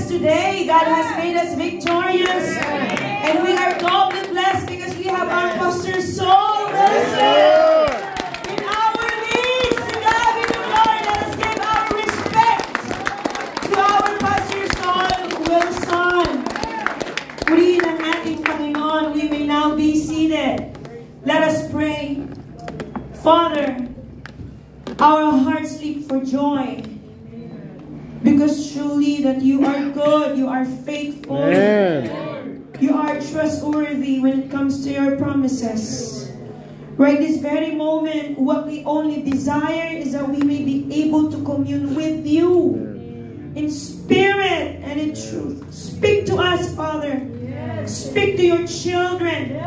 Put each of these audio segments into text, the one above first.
today. God has made us victorious. And we are doubly blessed because we have our Pastor Saul Wilson in our midst. To God be the glory. Let us give our respect to our Pastor Saul Wilson. Purihin ang ating Panginoon. We may now be seated. Let us pray. Father, our hearts leap for joy because truly that you are good, you are faithful, you are trustworthy when it comes to your promises. Right this very moment, what we only desire is that we may be able to commune with you in spirit and in truth. Speak to us, Father. Speak to your children.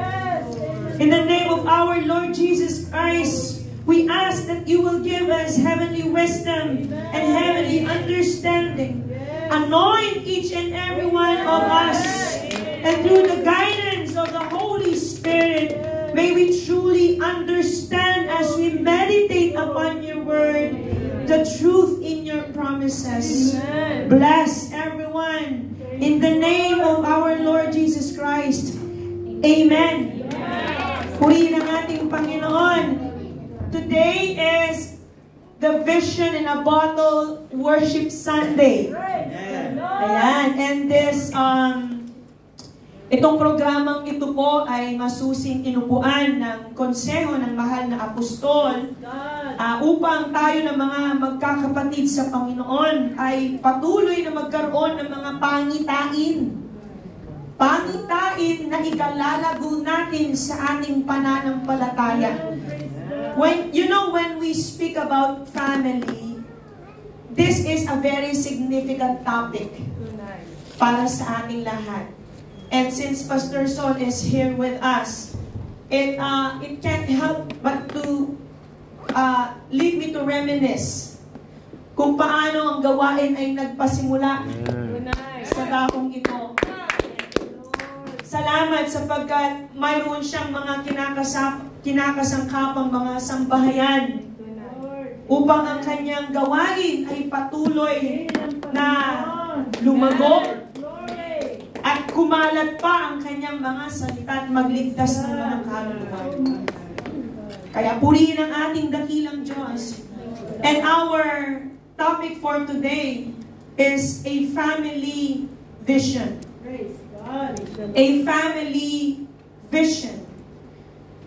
In the name of our Lord Jesus Christ, we ask that you will give us heavenly wisdom and heavenly understanding. Anoint each and every one of us, and through the guidance of the Holy Spirit, may we truly understand as we meditate upon your word, the truth in your promises. Bless everyone in the name of our Lord Jesus Christ. Amen. Purihin ang ating Panginoon. Today is the Vision in a Bottle Worship Sunday. Ayan. And this, itong programang ito po ay masusing inupuan ng konseho ng mahal na apostol upang tayo ng mga magkakapatid sa Panginoon ay patuloy na magkaroon ng mga pangitain. Pangitain na ikalalago natin sa ating pananampalataya. When we speak about family, this is a very significant topic para sa ating lahat. And since Pastor Saul is here with us, it can't help but to lead me to reminisce kung paano ang gawain ay nagpasimula sa dakong ito. Salamat sapagkat mayroon siyang mga kinakasangkapang mga sambahayan upang ang kanyang gawain ay patuloy na lumago at kumalat pa ang kanyang mga salita at magligtas ng mga kaluluwa. Kaya purihin ang ating dakilang Diyos. And our topic for today is a family vision. A family vision.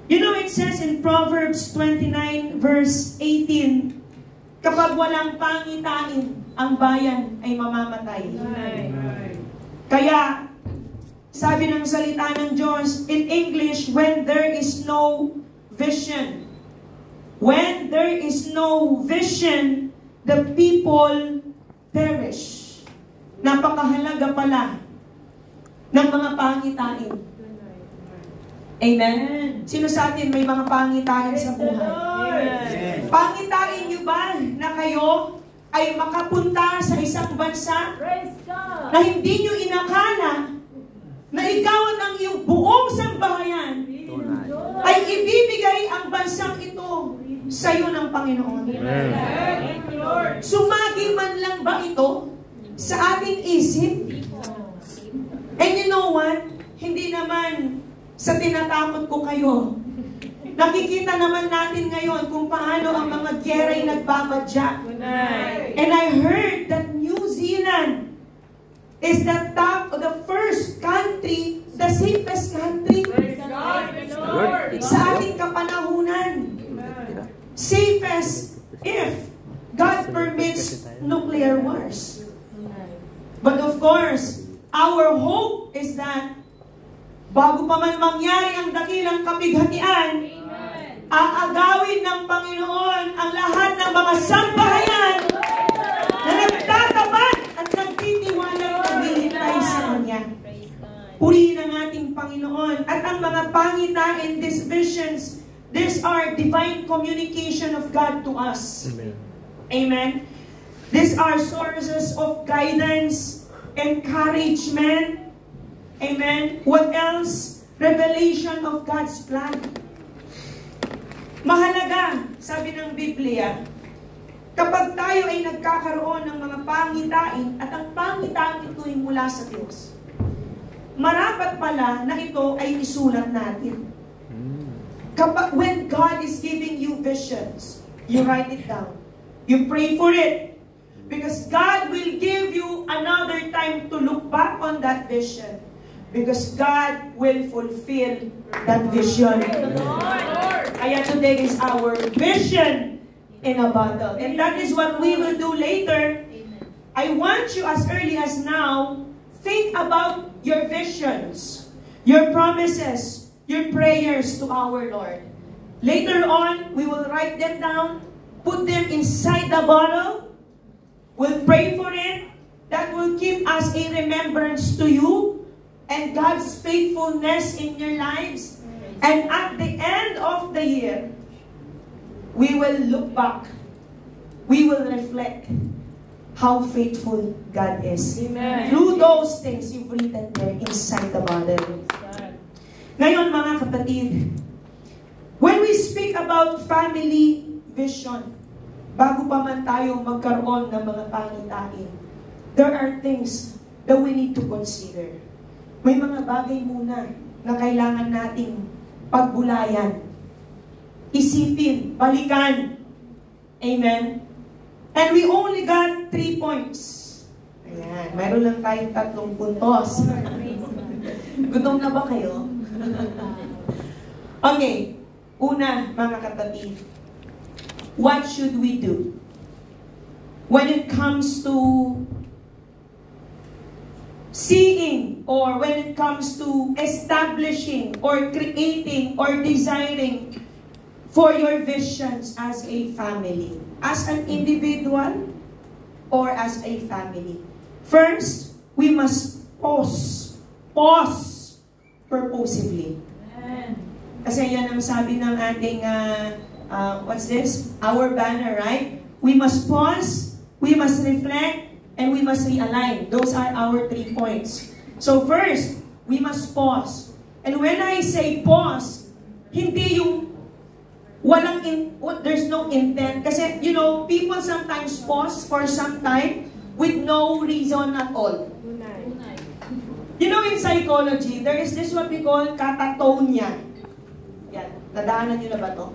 You know, it says in Proverbs 29 verse 18, kapag walang pangitain, ang bayan ay mamamatay. Kaya, sabi ng salita ng Diyos, in English, when there is no vision, the people perish. Napakahalaga pala ng mga pangitain. Amen? Sino sa atin may mga pangitain sa buhay? Pangitain niyo ba na kayo ay makapunta sa isang bansa na hindi niyo inakala na ikaw at ang iyong buong sambahayan ay ibibigay ang bansang ito sa iyo ng Panginoon? Sumagi man lang ba ito sa ating isip? And you know what? Hindi naman sa tinatakot ko kayo. Nakikita naman natin ngayon kung paano ang mga gyera'y nagbabadya. And I heard that New Zealand is the top of the first country, the safest country sa ating kapanahunan. Safest if God permits nuclear wars. But of course, our hope is that bago pa man mangyari ang dakilang kapighatian, aagawin ng Panginoon ang lahat ng mga sambahayan na nagtatapat at nagtitiwala at naghihintay sa Kanya. Purihin ang ating Panginoon. At ang mga pangitain, these visions, these are divine communication of God to us. Amen. These are sources of guidance, encouragement. Amen. What else? Revelation of God's plan. Mahalaga, sabi ng Biblia, Kapag tayo ay nagkakaroon ng mga pangitain at ang pangitain ito ay mula sa Diyos, marapat pala na ito ay isulat natin. When God is giving you visions, you write it down. You pray for it. Because God will give you another time to look back on that vision. Because God will fulfill that vision. Kaya today is our vision in a bottle. And that is what we will do later. I want you as early as now, think about your visions, your promises, your prayers to our Lord. Later on, we will write them down, put them inside the bottle. We'll pray for it. That will keep us a remembrance to you and God's faithfulness in your lives. And at the end of the year, we will look back. We will reflect how faithful God is. Amen. Through those things you've written there inside the bottle. Ngayon mga kapatid, when we speak about family vision, bago pa man tayo magkaroon ng mga pangitain, there are things that we need to consider. May mga bagay muna na kailangan nating pagbulayan, isipin, balikan. Amen? And we only got 3 points. Ayan, mayroon lang tayong 3 puntos. Gutom na ba kayo? Okay, una mga kapatid, what should we do when it comes to seeing or when it comes to establishing or creating or desiring for your visions as a family, as an individual or as a family? First, we must pause purposively. Kasi yan ang sabi ng ating what's this? Our banner, right? We must pause, we must reflect, and we must realign. Those are our 3 points. So first, we must pause. And when I say pause, hindi yung there's no intent. Kasi, you know, people sometimes pause for some time with no reason at all. You know, in psychology, there is this what we call catatonia. Yan, nadaanan nyo na ba to?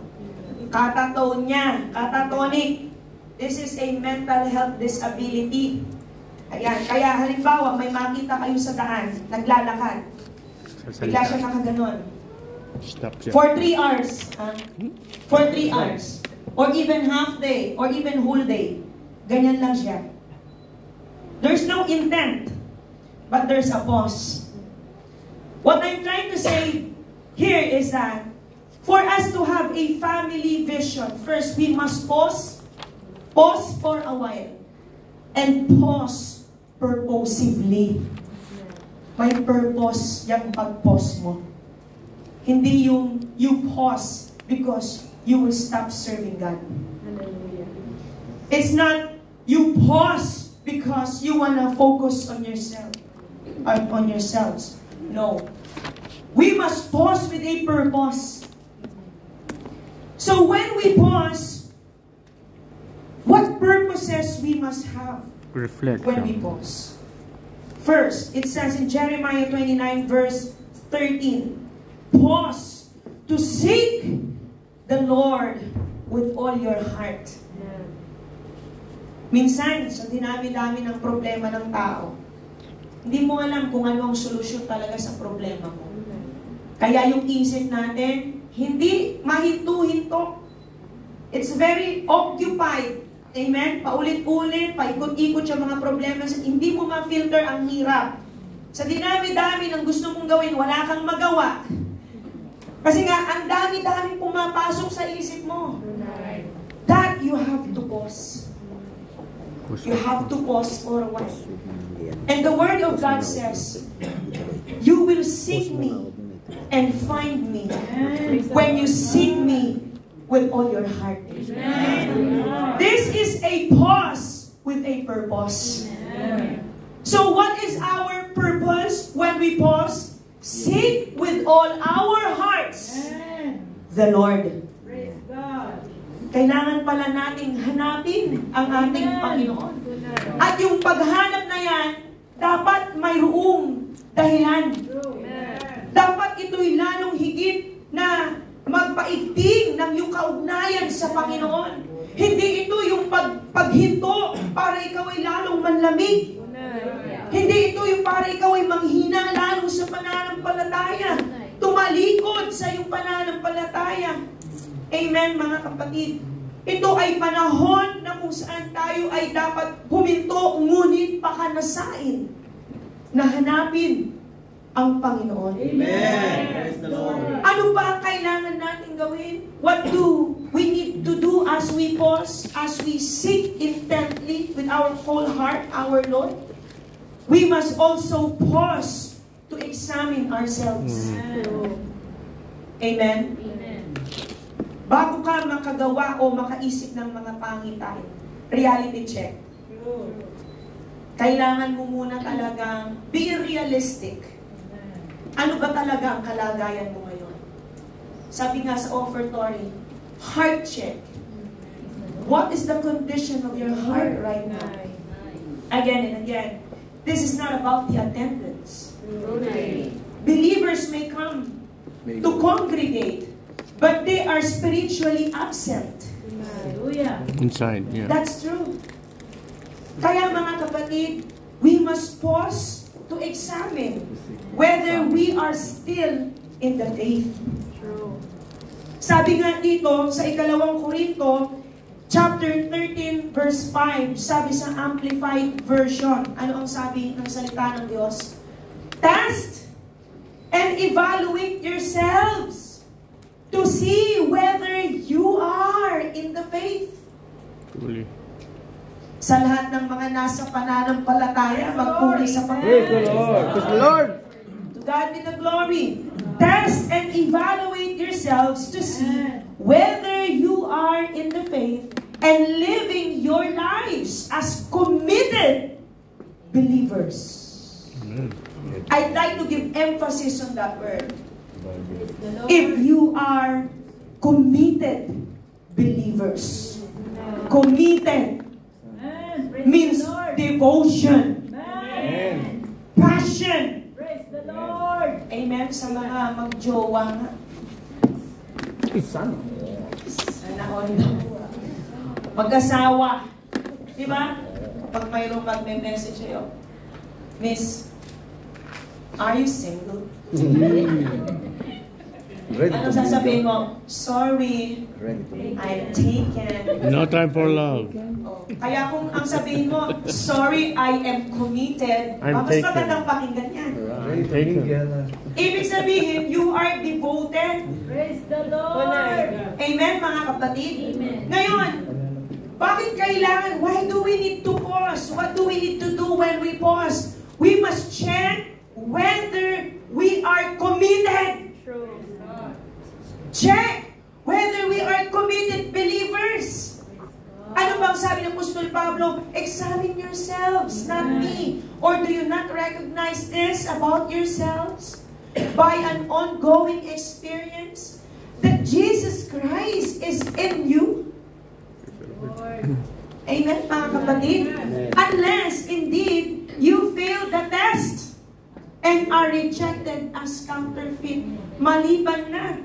Catatonia, catatonic. This is a mental health disability. Ayan, kaya halimbawa, may makita kayo sa daan, naglalakad. Bigla siya nakaganon. For 3 hours. For 3 hours. Or even half day, or even whole day. Ganyan lang siya. There's no intent, but there's a pause. What I'm trying to say here is that for us to have a family vision, first we must pause for a while, and pause purposively. May purpose yung pag-pause mo. Hindi yung you pause because you will stop serving God. It's not you pause because you wanna focus on yourself, on yourselves. No. We must pause with a purpose. So when we pause, what purposes we must have reflect when we pause? First, it says in Jeremiah 29 verse 13, pause to seek the Lord with all your heart. Minsan, sa dinami-dami ng problema ng tao, hindi mo alam kung ano ang solusyon talaga sa problema mo. Kaya yung isip natin, hindi mahinto-hinto. It's very occupied. Amen? Paulit-ulit, paikot-ikot yung mga problema. Hindi mo ma-filter ang hirap. Sa dinami-dami ng gusto mong gawin, wala kang magawa. Kasi nga, ang dami-dami pumapasok sa isip mo. That you have to pause. You have to pause for a while. And the Word of God says, you will seek me and find me when you seek me with all your heart. This is a pause with a purpose. So what is our purpose when we pause? Seek with all our hearts the Lord. kailangan pala nating hanapin ang ating Panginoon. At yung paghanap na yan, dapat mayroong dahilan. Dapat ito'y lalong higit na magpaigting ng iyong kaugnayan sa Panginoon. Hindi ito yung paghinto para ikaw ay lalong manlamig. Hindi ito yung para ikaw ay manghina lalo sa pananampalataya. Tumalikod sa iyong pananampalataya. Amen, mga kapatid. Ito ay panahon na kung saan tayo ay dapat huminto, ngunit pakanasain na hanapin ang Panginoon. Amen. Praise the Lord. Ano ba ang kailangan natin gawin? What do we need to do as we pause, as we seek intently with our whole heart, our Lord? We must also pause to examine ourselves. Amen? Bago ka makagawa o makaisip ng mga pangitain, reality check. Kailangan mo muna talagang be realistic. Ano ba talaga ang kalagayan mo ngayon? Sabi nga sa offertory, heart check. What is the condition of your heart right now? Again and again. This is not about the attendance. Believers may come to congregate, but they are spiritually absent. Inside, yeah. That's true. Kaya mga kapatid, we must pause to examine whether we are still in the faith. Sabi nga dito sa 2 Korinto, chapter 13, verse 5, sabi sa Amplified Version, ano ang sabi ng salita ng Diyos? Test and evaluate yourselves to see whether you are in the faith. Truly. Sa lahat ng mga nasa pananampalataya, magpuri sa Panginoon. Praise the Lord. Praise the Lord. To God be the glory. Test and evaluate yourselves to see whether you are in the faith and living your lives as committed believers. Amen. I'd like to give emphasis on that word. If you are committed believers. Committed means devotion, passion. Praise the Lord. Amen. Sa mga magjowa nga. Mag-asawa. Diba? Pag mayroong magme-message sa'yo, Miss, are you single? Anong sasabihin mo? Sorry, I'm taken. No time for love. Oh. Kaya kung ang sabihin mo, sorry, I am committed, I'm mas taken. magandang pakinggan yan. Taken. Ibig sabihin, you are devoted. Praise the Lord. Amen, mga kapatid? Amen. Ngayon, bakit kailangan? Why do we need to pause? What do we need to do when we pause? We must check whether we are committed. True. Check whether we are committed believers. Ano bang sabi ng Apostol Pablo? Examine yourselves, not me. Or do you not recognize this about yourselves? By an ongoing experience that Jesus Christ is in you? Amen, mga kapatid? Unless, indeed, you fail the test and are rejected as counterfeit. Maliban na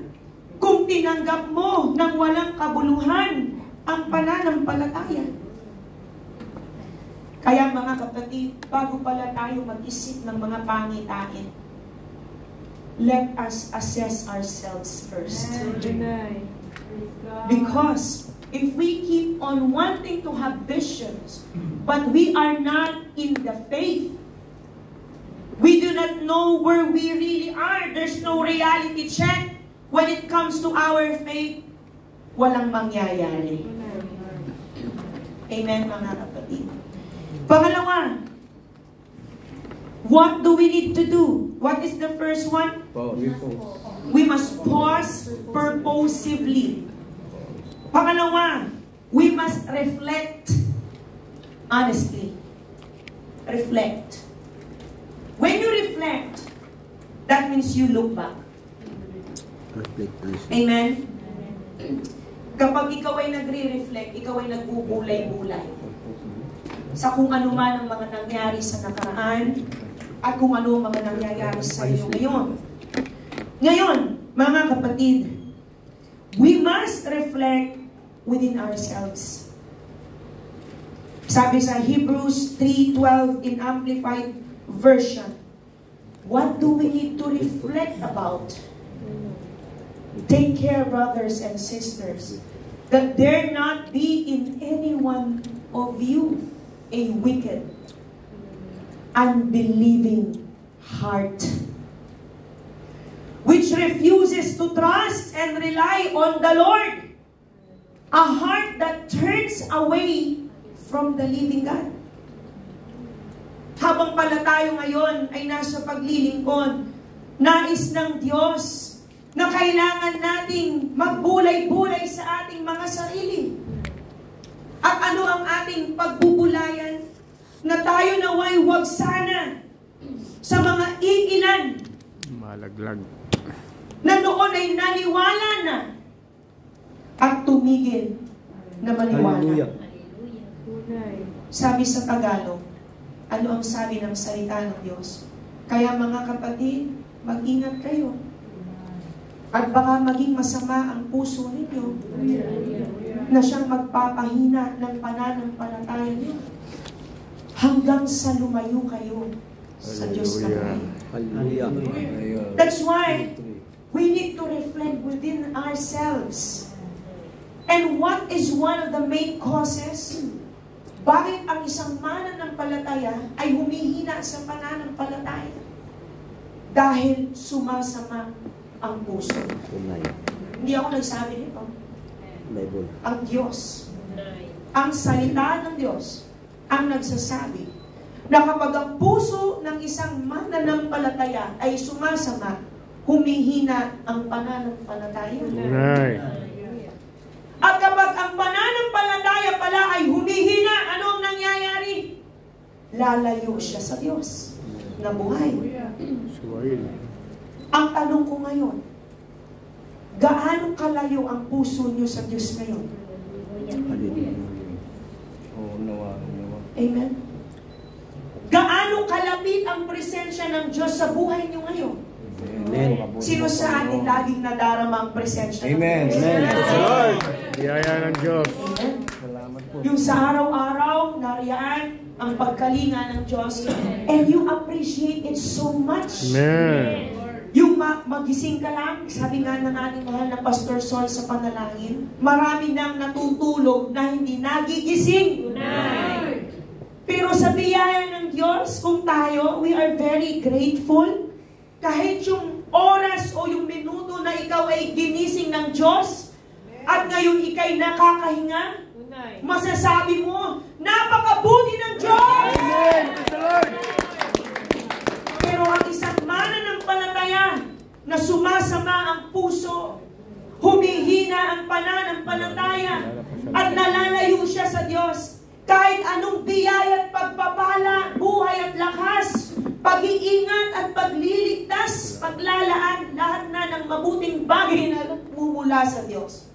kung tinanggap mo ng walang kabuluhan ang pananampalataya. Kaya mga kapatid, bago pala tayo mag-isip ng mga pangitain, let us assess ourselves first. Because if we keep on wanting to have visions, but we are not in the faith, we do not know where we really are, there's no reality check when it comes to our faith, walang mangyayari. Amen, mga kapatid. Pangalawa, what do we need to do? What is the first one? We must pause purposively. Pangalawa, we must reflect honestly. Reflect. When you reflect, that means you look back. Amen? Kapag ikaw ay nagre-reflect, ikaw ay nagbubulay-bulay sa kung ano man ang mga nangyari sa nakaraan at kung ano ang mga nangyayari sa iyo ngayon. Ngayon, mga kapatid, we must reflect within ourselves. Sabi sa Hebrews 3:12 in Amplified Version, what do we need to reflect about? Take care, brothers and sisters, that there not be in any one of you a wicked, unbelieving heart, which refuses to trust and rely on the Lord, a heart that turns away from the living God. Habang pala tayo ngayon ay nasa paglilingkod, nais ng Diyos na kailangan nating magbulay-bulay sa ating mga sarili. At ano ang ating pagbubulayan? Na tayo naway huwag sana sa mga iilan Malaglag. na noon ay naniwala na at tumigil na maniwala. Hallelujah. Sabi sa Tagalog, ano ang sabi ng salita ng Diyos? Kaya mga kapatid, mag-ingat kayo. At baka maging masama ang puso ninyo na siyang magpapahina ng pananampalataya niyo hanggang sa lumayo kayo sa Diyos na kayo. Hallelujah. That's why we need to reflect within ourselves. And what is one of the main causes? Bakit ang isang mananampalataya ay humihina sa pananampalataya? Dahil sumasama ang puso. Hindi ako nagsabi nito. Bible. Ang Diyos, ang salita ng Diyos, ang nagsasabi na kapag ang puso ng isang mananampalataya ay sumasama, humihina ang pananampalataya. Right. At kapag ang pananampalataya pala ay humihina, ano ang nangyayari? Lalayo siya sa Diyos na buhay. Suwail. Ang tanong ko ngayon, gaano kalayo ang puso niyo sa Diyos ngayon? Hallelujah. Amen? Gaano kalapit ang presensya ng Diyos sa buhay niyo ngayon? Amen. Sino sa atin laging nadarama ang presensya ng Amen. Diyos? Amen. Praise the Lord. Biyaya ng Diyos. Amen? Salamat po. Yung sa araw-araw, nariyaan ang pagkalinga ng Diyos. And you appreciate it so much. Amen. Yung magising ka lang, sabi nga ng ating mahal na Pastor Sol sa panalangin, marami nang natutulog na hindi nagigising. Pero sa biyaya ng Diyos, kung tayo, we are very grateful. Kahit yung oras o yung minuto na ikaw ay ginising ng Diyos, at ngayon ikay nakakahinga, masasabi mo, napakabuti ng Diyos! Amen. Praise the Lord. Pero ang isang mananampalataya na sumasama ang puso, humihina ang pananampalataya, at nalalayo siya sa Diyos, kahit anong biyaya at pagpapala, buhay at lakas, pag-iingat at pagliligtas, paglalaan, lahat na ng mabuting bagay na mumula sa Diyos,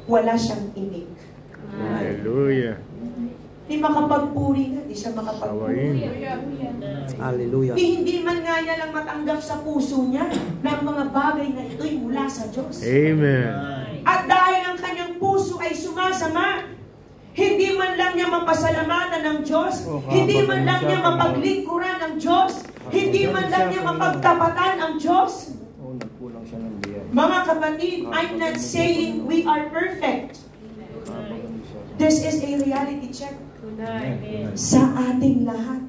wala siyang imig. Hallelujah. Di makapagpuri na, di siya makapagpuri. Hallelujah. Hindi man nga niya lang matanggap sa puso niya na ang mga bagay na ito'y mula sa Diyos. Amen. At dahil ang kanyang puso ay sumasama, hindi man lang niya mapasalamatan ng Diyos, hindi man lang niya mapaglingkuran ng Diyos, hindi man lang niya mapagtapatan ang Diyos. Nagkulang siya ng biyaya. Mga kapatid, I'm not saying we are perfect. This is a reality check sa ating lahat.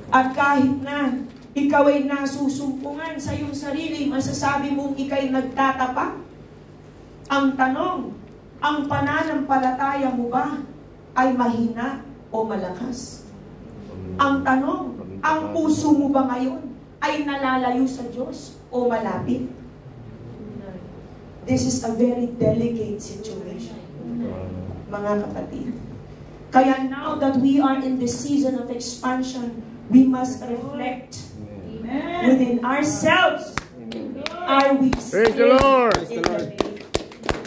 At kahit na ikaw ay nasusumpungan sa iyong sarili, masasabi mong ikay nagtatapak, ang tanong, ang pananampalataya mo ba ay mahina o malakas? Ang tanong, ang puso mo ba ngayon ay nalalayo sa Diyos o malapit? This is a very delicate situation, mga kapatid. Kaya now that we are in this season of expansion, we must reflect within ourselves. Are we Praise the Lord. in the faith?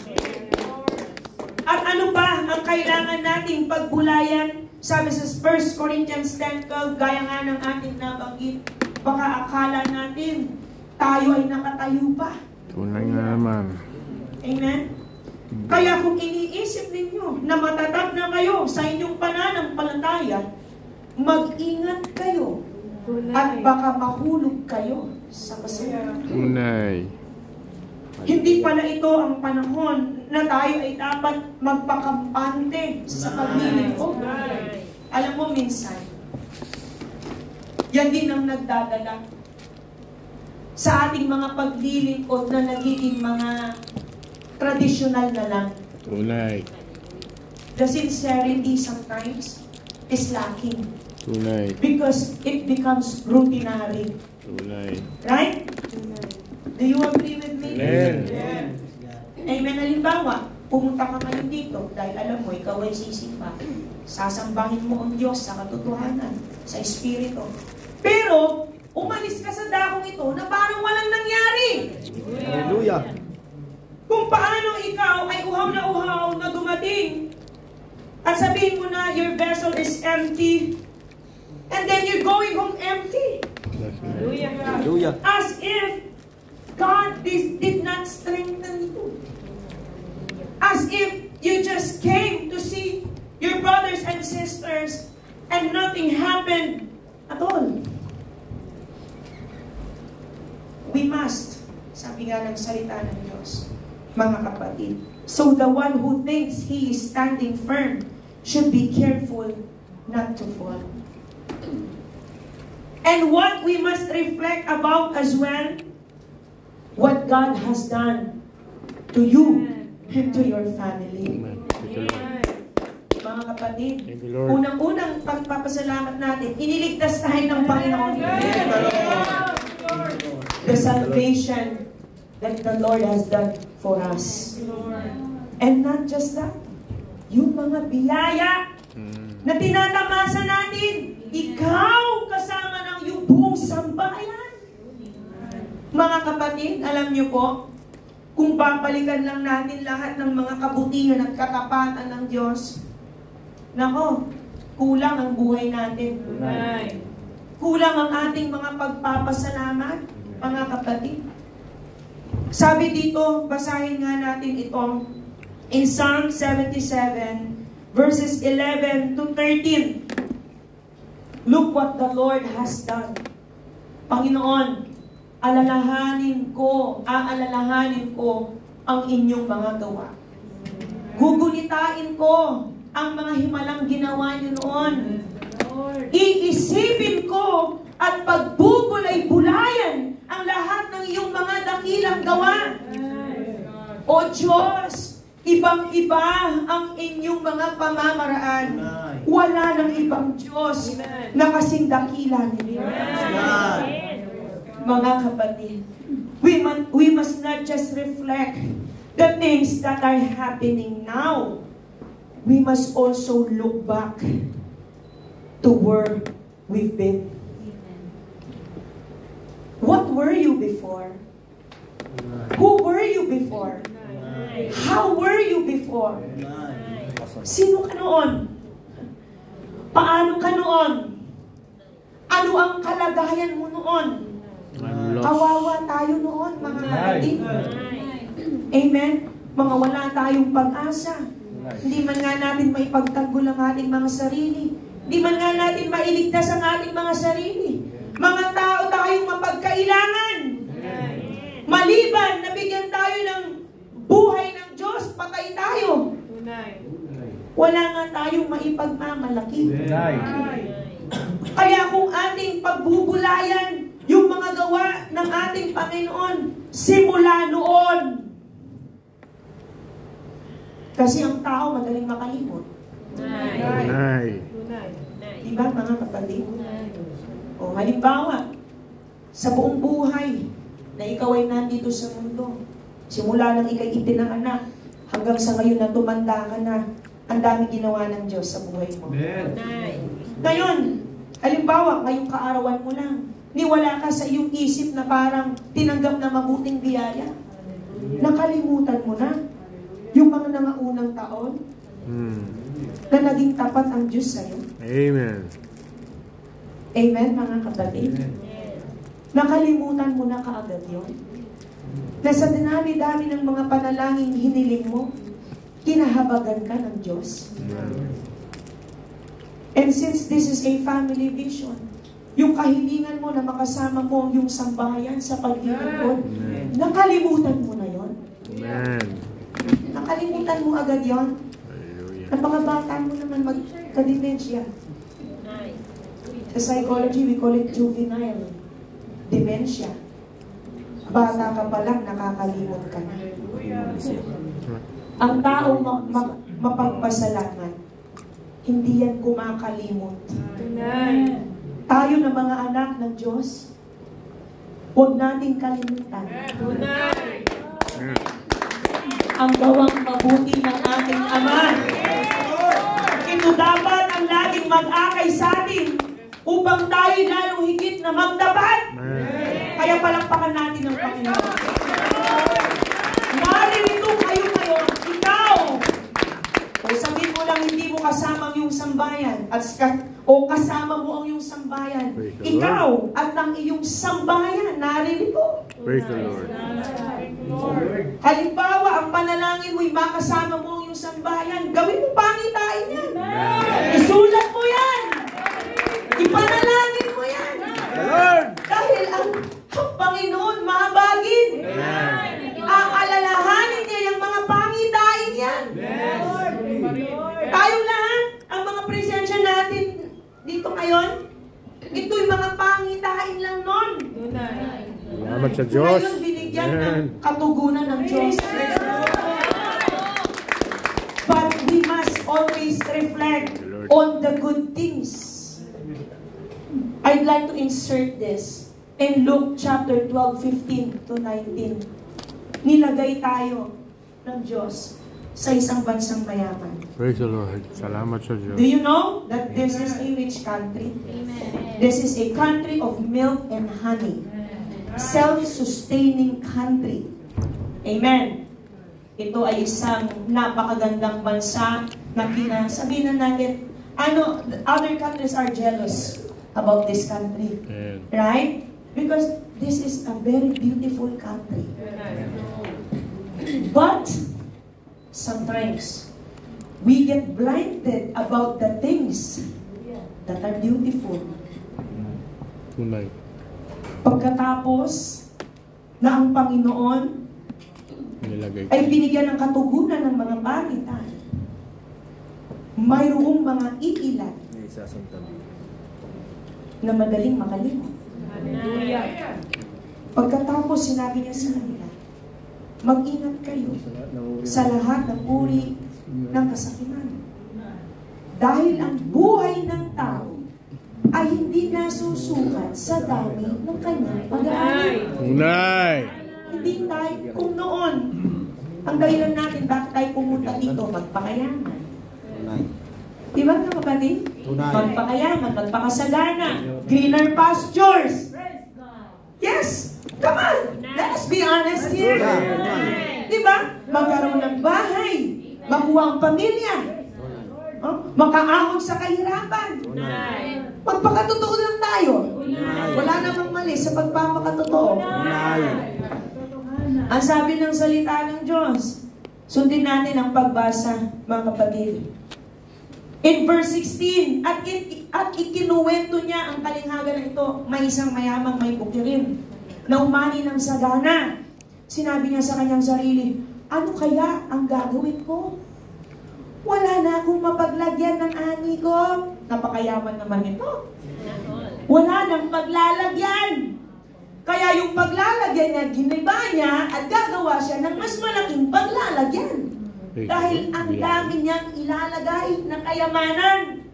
ang kailangan nating pagbulayan, sabi sa 1 Corinthians 10:12, gaya nga ng ating nabanggit, baka akala natin tayo ay nakatayo pa. Tunay nga naman. Amen? Kaya kung iniisip ninyo na matatag na kayo sa inyong pananampalataya, mag-ingat kayo at baka mahulog kayo sa kasalanan. Tunay. Hindi pala ito ang panahon na tayo ay dapat magpakampante sa paglilingkod. Alam mo, minsan, yan din ang nagdadala sa ating mga paglilingkod na nagiging mga tradisyonal na lang. Tunay. The sincerity sometimes is lacking Tunay. because it becomes routinary. Tunay. Right? Do you agree with me? Amen. Amen. Halimbawa, pumunta ka ngayon dito dahil alam mo, ikaw ay sisimba. Sasambahin mo ang Diyos sa katotohanan, sa Espiritu. Pero, umalis ka sa dakong ito na parang walang nangyari. Hallelujah. Kung paano ikaw ay uhaw na dumating at sabihin mo na your vessel is empty and then you're going home empty. Hallelujah. As if God did not strengthen you. As if you just came to see your brothers and sisters and nothing happened at all. We must, sabi nga ng salita ng Diyos, mga kapatid. So the one who thinks he is standing firm should be careful not to fall. And what we must reflect about as well, what God has done to you and to your family. Amen. Thank you, Lord. Mga kapatid, Thank you, Lord. unang-unang pagpapasalamat natin, iniligtas tayo ng Panginoon. The salvation that the Lord has done for us. And not just that, yung mga biyaya na tinatamasa natin, ikaw kasama ng yung buong sambayan. Mga kapatid, alam niyo po, kung babalikan lang natin lahat ng mga kabutihan at katapatan ng Diyos, nako, kulang ang buhay natin. Kulang ang ating mga pagpapasalamat, mga kapatid. Sabi dito, basahin nga natin ito, in Psalm 77, verses 11 to 13. Look what the Lord has done. Panginoon, aalalahanin ko ang inyong mga gawa. Gugunitain ko ang mga himalang ginawa niyo noon. Iisipin ko at pagbubulay-bulayan ang lahat ng iyong mga dakilang gawa. O Diyos, ibang-iba ang inyong mga pamamaraan. Wala ng ibang Diyos na kasing dakila ninyo. Mga kapatid, we must not just reflect the things that are happening now. We must also look back to where we've been. What were you before? Who were you before? How were you before? Sino ka noon? Paano ka noon? Ano ang kalagayan mo noon? Kawawa tayo noon, mga kapatid. Amen? Mga wala tayong pag-asa. Hindi man nga natin maipagtanggol ang ating mga sarili. Hindi man nga natin mailigtas ang ating mga sarili. Mga tao tayong mapagkailangan. Maliban na bigyan tayo ng buhay ng Diyos, patay tayo. Wala nga tayong maipagmamalaki. Kaya kung ating pagbubulayan yung mga gawa ng ating Panginoon, simula noon. Kasi ang tao madaling makalimot. Diba, mga kapatid? O, halimbawa, sa buong buhay na ikaw ay nandito sa mundo, simula nang ikay ipinanganak, hanggang sa ngayon na tumanda ka na, ang dami ginawa ng Diyos sa buhay mo. Ngayon, halimbawa, ngayong kaarawan mo lang, niwala ka sa iyong isip na parang tinanggap na mabuting biyaya. Nakalimutan mo na yung mga nangaunang taon. na naging tapat ang Diyos sa'yo? Amen. Amen, mga kapatid? Nakalimutan mo na kaagad yun? Na sa dinami-dami ng mga panalangin hiniling mo, kinahabagan ka ng Diyos? And since this is a family vision, yung kahilingan mo na makasama mo ang yung sambahayan sa paglilingkod, nakalimutan mo na yon. Amen. Nakalimutan mo agad yon. Hallelujah. Ang mga bata mo naman magka-dementia. Sa psychology, we call it juvenile dementia. Bata ka pa lang, nakakalimot ka na. Ang tao mapagpasalamat, hindi yan kumakalimot. Tayo na mga anak ng Diyos, huwag nating kalimutan ang gawang mabuti ng ating Ama. Ito dapat ang laging mag-akay sa atin upang tayo lalong higit na magtapat. Kaya palakpakan natin ang Panginoon. Maririto kayo ngayon, ikaw. O sabihin mo lang, hindi mo kasama ang iyong sambayan. O kasama mo ang iyong sambayan. Ikaw at ang iyong sambayan, naririto. Praise the Lord. Halimbawa, ang panalangin mo'y makasama mo ang iyong sambayan. Gawin mo pangitain yan. Isulat mo yan. Ipanalangin mo yan. Dahil ang Panginoon mahabagin. Aalalahanin niya yung mga pangitain yan. Tayong lahat, ang mga presensya natin dito ngayon, ito'y mga pangitain lang nun. Salamat sa Diyos. Ngayon, binigyan ng katugunan ng Diyos. But we must always reflect on the good things. I'd like to insert this in Luke chapter 12, 15 to 19. Nilagay tayo ng Diyos sa isang bansang mayaman. Praise the Lord. Salamat sa Diyos. Do you know that this is a rich country? This is a country of milk and honey. Self-sustaining country. Amen. Ito ay isang napakagandang bansa na sabihin na natin, other countries are jealous about this country. Right? Because this is a very beautiful country. But sometimes we get blinded about the things that are beautiful. Tunay. Pagkatapos na ang Panginoon ay binigyan ng katugunan ng mga pangitan, mayroong mga iilan na madaling makalimot. Pagkatapos sinabi niya sa kanila, mag-ingat kayo sa lahat ng uri ng kasakiman. Dahil ang buhay ng tao ay hindi nasusukat sa dami ng kanyang pag-aaral. Tunay. Hindi tayo, kung noon, ang dahilan natin, bakit tayo pumunta dito, magpakayaman. Di ba nga kapatid? Magpakayaman, magpakasagana, greener pastures. Yes! Come on! Let us be honest here. Di ba? Magkaroon ng bahay, makuha ang pamilya, makaahon sa kahirapan. Magpakatotoo lang tayo. Wala namang mali sa pagpapakatotoo. Ang sabi ng salita ng Diyos, sundin natin ang pagbasa, mga kapatid. In verse 16, at ikinuwento niya ang kalinghagan na ito, may isang mayamang may bukirin, na umani ng sagana. Sinabi niya sa kanyang sarili, ano kaya ang gagawin ko? Wala na akong mapaglagyan ng ani ko. Napakayaman naman ito. Wala nang paglalagyan. Kaya yung paglalagyan niya, giniba niya at gagawa siya ng mas malaking paglalagyan. Dahil ang dami niyang ilalagay na kayamanan.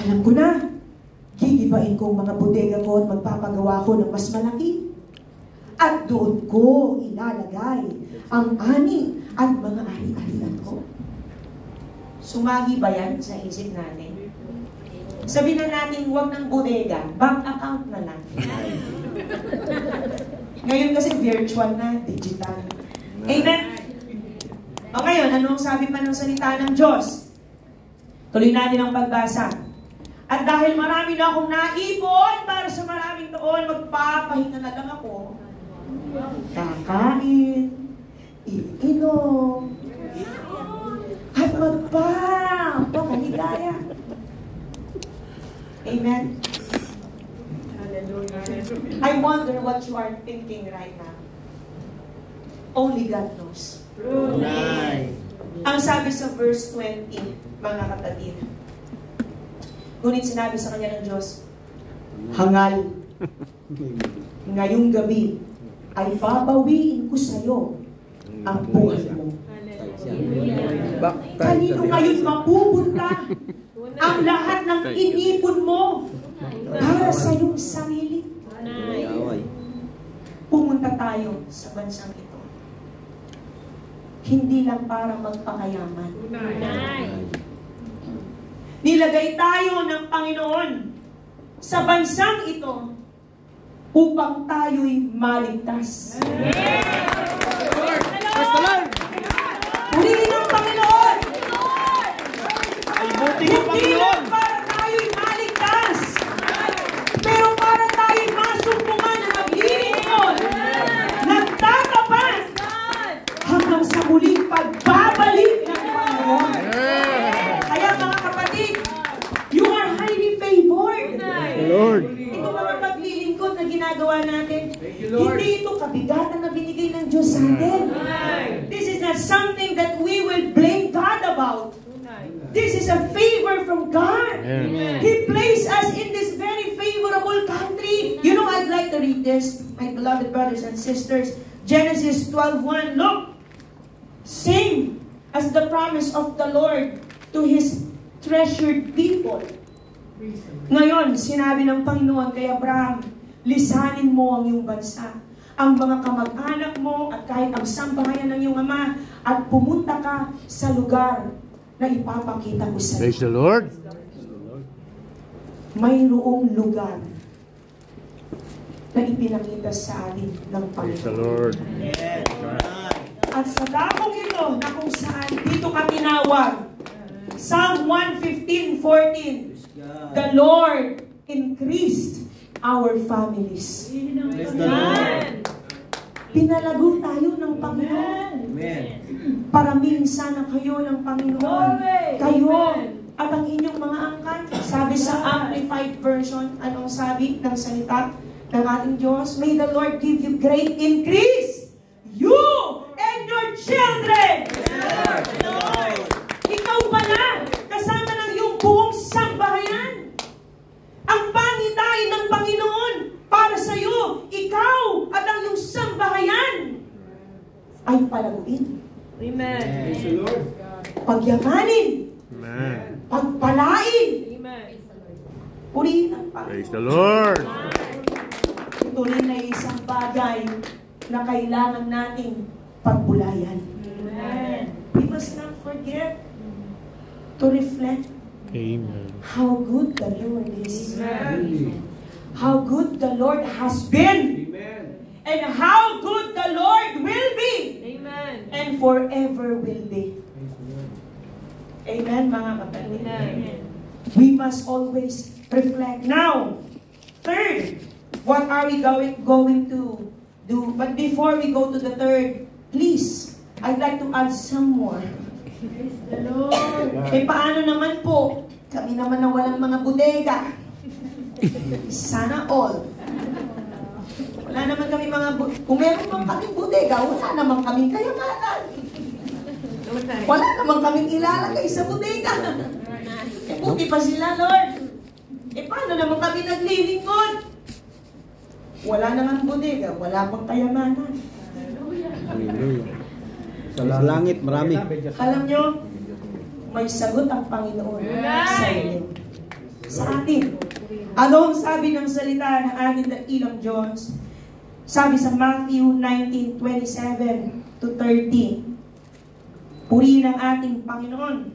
Alam ko na, gigibain ko ang mga bodega ko at magpapagawa ko ng mas malaki. At doon ko ilalagay ang ani at mga ari-arian ko. Sumagi ba yan sa isip natin? Sabihin na natin, huwag ng bodega, bank account na lang. Ngayon kasi virtual na, digital. Amen? O ngayon, anong sabi pa ng salita ng Diyos? Tuloy natin ang pagbasa. At dahil marami na akong naipon para sa maraming taon, magpapahinga na lang ako. Kakain, iinom, at magpapaligaya. Amen? I wonder what you are thinking right now. Only God knows. Ang sabi sa verse 20, mga kapatid, ngunit sinabi sa kanya ng Diyos, hangal, ngayong gabi ay babawiin ko sa iyo ang buhay mo. Kanino ngayon mapupunta ang lahat ng inipon mo para sa iyong sarili? Pumunta tayo sa bansang ito. Hindi lang para magpakayaman. Nilagay tayo ng Panginoon sa bansang ito upang tayo'y maligtas. Purihin ang Panginoon! Hindi lang para tayo'y maligtas, pero para tayo'y masumpungan na naglilingkod, nagtatapat, hanggang sa muling pagbabalik ng Panginoon. Kaya mga kapatid, you are highly favored. Lord. Ito mga paglilingkod na ginagawa natin, hindi ito kabigatan na binigay ng Diyos sa atin. This is not something that we will blame God about. This is a favor from God. Amen. He placed us in this very favorable country. You know, I'd like to read this, my beloved brothers and sisters. Genesis 12:1. Look, same as the promise of the Lord to His treasured people. Ngayon, sinabi ng Panginoon kay Abraham, lisanin mo ang iyong bansa, ang mga kamag-anak mo at kahit ang sambahayan ng iyong ama, at pumunta ka sa lugar na ipapakita ko sa iyo. Praise the Lord. Mayroong lugar na ipinakita sa atin ng Praise the Panginoon. Lord. At sa dakong ito na kung saan dito ka tinawag, Psalm 115:14, the Lord increased our families. Pinalago tayo ng Panginoon. Paramihin sana kayo ng Panginoon. Kayo at ang inyong mga angkan. Sabi sa Amplified Version, anong sabi ng salita ng ating Diyos? May the Lord give you great increase, you and your children. Ikaw pala, kasama ng iyong buong sambahayan. Ang pangitain ng Panginoon para sa iyo, ikaw at ang iyong sambahayan ay palaguin. Amen. Pagyamanin. Amen. Pagpalain. Amen. Purihin ang Praise Panginoon. the Lord. Ito rin ay isang bagay na kailangan nating pagbulayan. Amen. We must not forget to reflect Amen. how good the Lord is. How good the Lord has been. And how good the Lord will be. Amen. And forever will be. Amen, mga kapatid. Amen. We must always reflect. Now, third, what are we going to do? But before we go to the third, please, I'd like to add some more. Praise the Lord. Eh, paano naman po? Kami naman na walang mga bodega. Sana all. Wala naman kami mga kung meron man kaming bodega, wala naman kaming kayamanan. Wala naman kaming ilalagay sa bodega. Eh, buti pa sila, Lord. Eh, paano naman kami naglilingkod? Wala naman bodega, wala pang kayamanan. Hallelujah. Sa langit, marami. Alam nyo, may sagot ang Panginoon sa inyo. Sa atin. Ano ang sabi ng salita ng ating dakilang Diyos? Sabi sa Matthew 19:27 to 30. Purihin ang ating Panginoon.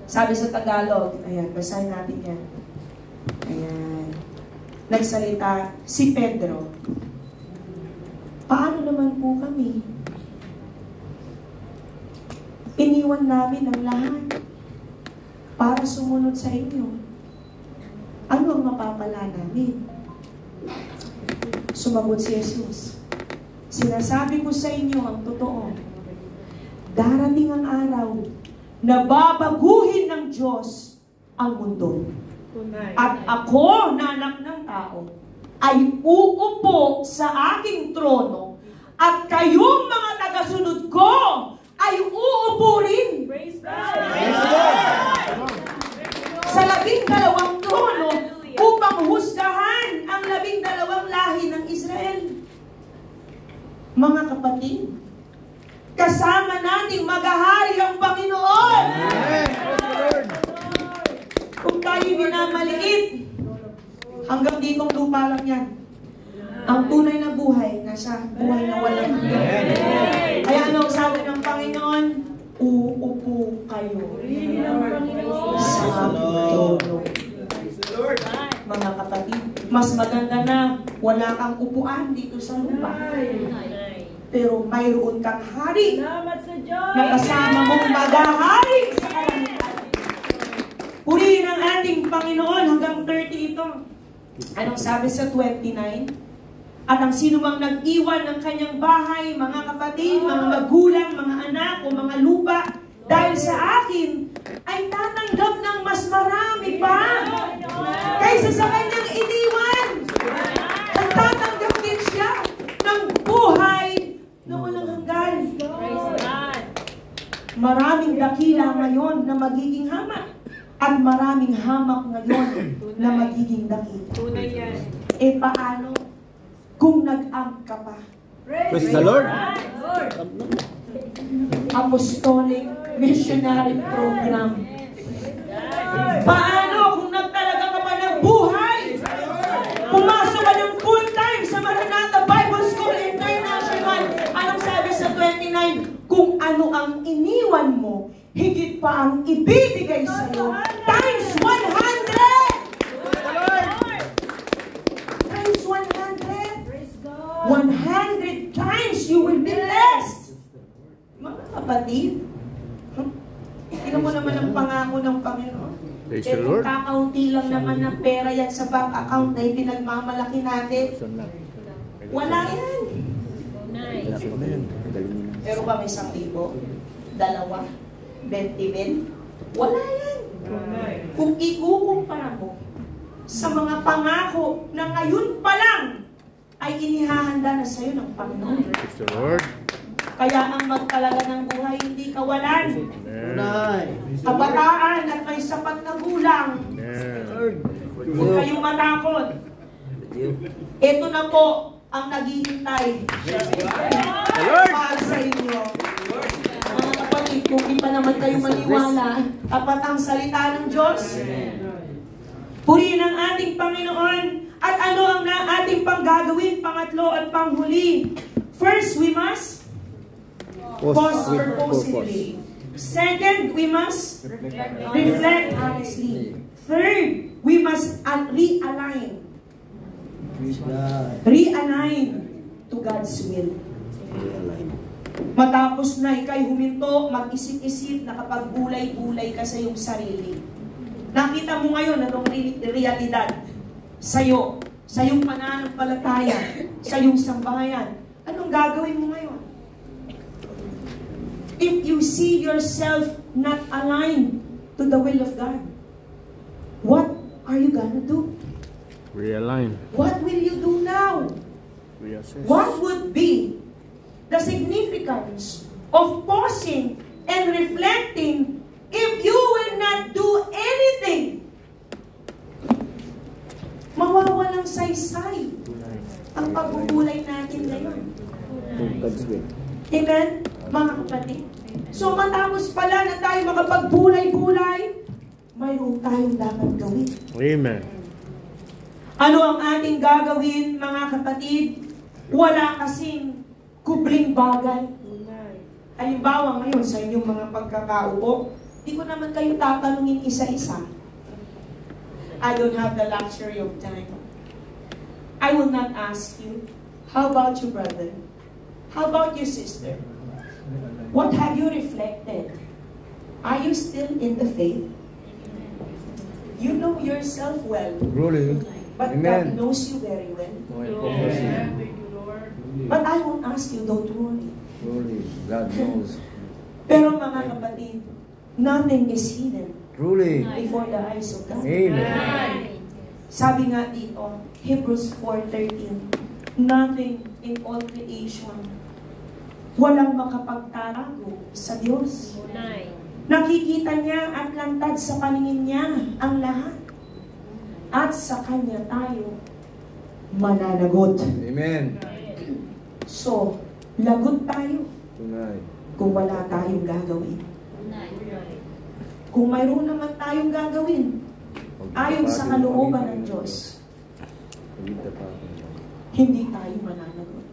Sabi sa Tagalog, ayan, basahin natin yan. Ayan. Nagsalita si Pedro. Paano naman po kami? Iniwan namin ang lahat para sumunod sa inyo. Ano ang mapapala namin? Sumagot si Jesus. Sinasabi ko sa inyo ang totoo. Darating ang araw na babaguhin ng Diyos ang mundo. At ako, na anak ng tao, ay uupo sa aking trono at kayong mga tagasunod ko ay uupo rin. Praise God. Sa 12 trono upang husgahan ang 12 lahi ng Israel. Mga kapatid, kasama nating maghahari ang Panginoon. Kung tayo minamaliit, hanggang ditong lupa lang yan. Ang tunay na buhay, nasa buhay na walang hanggan. Kaya ano ang sabi ng Panginoon? Uupo kayo sa trono. Mga kapatid, mas maganda na wala kang upuan dito sa lupa. Pero mayroon kang hari na kasama mong maghahari sa kalangitan. Purihin ang ating Panginoon hanggang 30 ito. Anong sabi sa 29? At ang sino mang nag-iwan ng kanyang bahay, mga kapatid, mga magulang, mga anak o mga lupa, dahil sa akin, ay tatanggap ng mas marami pa kaysa sa kanyang iniwan. At tatanggap din siya ng buhay na walang hanggan. Maraming dakila ngayon na magiging hamak. At maraming hamak ngayon na magiging dakila. Tunay yan. E paano kung nag-amp ka pa? Praise the Lord. Apostolic Missionary Program. Paano kung nagtalaga ka pa ng buhay? Pumasok ka ng full-time sa Maranatha Bible School International. Anong sabi sa 29? Kung ano ang iniwan mo, higit pa ang ibibigay sa iyo. Times 100! Times 100! 100 times you will be blessed! Mga kapatid, tingnan mo naman ang pangako ng Panginoon. Praise Eh the kung Lord. kakaunti lang naman ng pera yan sa bank account na pinagmamalaki natin, wala yan. Pero ba may 1,000? 2? 20,000? Wala yan. Kung ikukumpara mo sa mga pangako na ngayon pa lang ay inihahanda na sa iyo ng Panginoon. Praise the Lord. Kaya ang magtalaga ng buhay hindi kawalan. Amen. Kabataan at may sapat na gulang. Amen. Huwag kayong matakot. Ito na po ang naghihintay para sa inyo. Mga kapatid, kung di pa naman kayo maniwala, tapat ang salita ng Diyos. Purihin ang ating Panginoon. At ano ang ating panggagawin, pangatlo at panghuli? First, we must pause purposefully. Second, we must reflect honestly. Third, we must realign. Realign to God's will. Matapos na ikay huminto, mag-isip-isip, nakapagbulay-bulay ka sa iyong sarili. Nakita mo ngayon anong realidad sa'yo, sa iyong pananampalataya, sa iyong sambahayan. Anong gagawin mo ngayon? If you see yourself not aligned to the will of God, what are you gonna do? Realign. What will you do now? Reassess. What would be the significance of pausing and reflecting if you will not do anything? Mawawalang saysay ang pagbubulay natin ngayon. Amen? Mga kapatid. So matapos pala na tayo makapagbulay-bulay, mayroon tayong dapat gawin. Amen. Ano ang ating gagawin, mga kapatid? Wala kasing kubling bagay. Halimbawa ngayon sa inyong mga pagkakaupo, di ko naman kayo tatanungin isa-isa. I don't have the luxury of time. I will not ask you, how about you, brother? How about you, sister? What have you reflected? Are you still in the faith? You know yourself well, Truly. but Amen. God knows you very well. Thank you, Lord. But I won't ask you, don't worry. Truly. God knows. Pero mga kapatid, nothing is hidden Truly. before the eyes of God. Amen. Sabi nga dito, Hebrews 4:13, nothing in all creation, walang makapagtarago sa Diyos. Nakikita niya at lantad sa paningin niya ang lahat. At sa Kanya tayo mananagot. Amen. So, lagot tayo Tonight. kung wala tayong gagawin. Kung mayroon naman tayong gagawin, ayon sa kalooban ng Diyos, hindi tayo mananagot.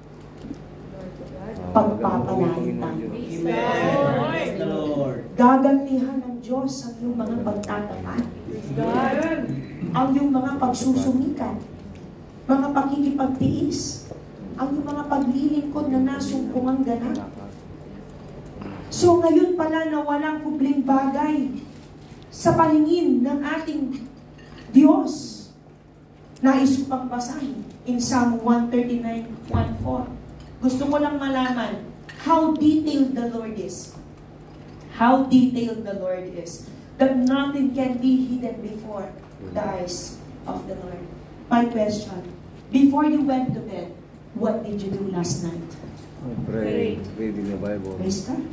Pagpapalain tayo. Praise the Lord. Gagantihan ng Diyos ang iyong mga pagtatapat, ang iyong mga pagsusumikat, mga pakikipagtiis, ang iyong mga paglilingkod na nasumpungang ganap. So ngayon pala na walang kubling bagay sa paningin ng ating Diyos, nais ko pang basahin in Psalm 139:1-4. Gusto ko lang malaman how detailed the Lord is. How detailed the Lord is. That nothing can be hidden before the eyes of the Lord. My question, before you went to bed, what did you do last night? Pray. Read in the Bible. Praise God.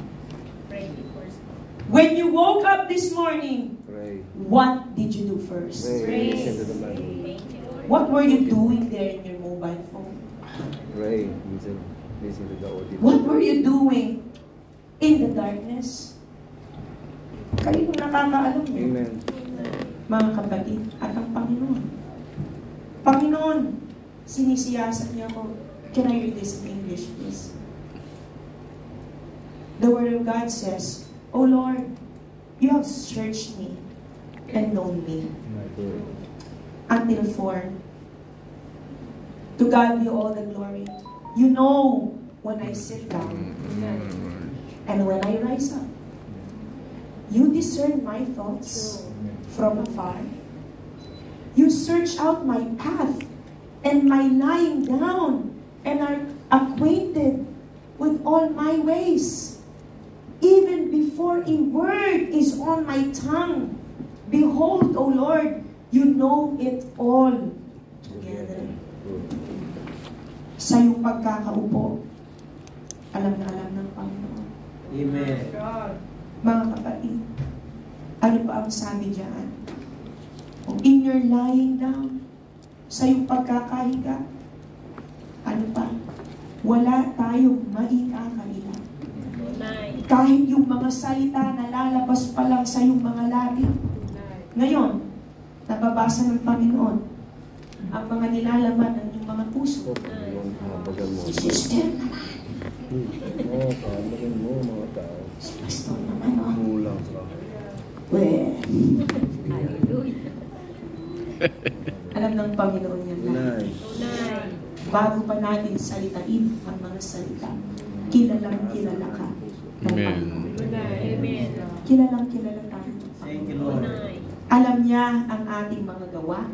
When you woke up this morning, Pray. what did you do first? Pray. Listen to the Bible. What were you doing there in your mobile phone? Pray. Listen to the audio. What were you doing in the darkness? Kayo nakakaalam niyo, Amen. mga kapatid, at ang Panginoon. Panginoon, sinisiyasan niya ako. Can I read this in English, please? The Word of God says, O Lord, you have searched me and known me. Until 4. To God be all the glory. You know when I sit down and when I rise up. You discern my thoughts from afar. You search out my path and my lying down and are acquainted with all my ways. Even before a word is on my tongue, behold, O Lord, you know it all together. Sa iyong pagkakaupo, alam na alam ng Panginoon. Amen. Mga kapatid, ano pa ang sabi diyan? In your lying down, sa iyong pagkakahiga, ano pa? Wala tayong maikakaila. Kahit yung mga salita na lalabas pa lang sa iyong mga labi. Ngayon, nababasa ng Panginoon ang mga nilalaman ng iyong mga puso. Si sister naman. Oo, pamagan mo mga tao. Si pastor naman, oh. Kulang ka. Well, alam ng Panginoon yan lahat. Tonight. Bago pa natin salitain ang mga salita, kilalang kilala ka. Amen. Kilalang kilala tayo. Thank you, Lord. Alam niya ang ating mga gawa.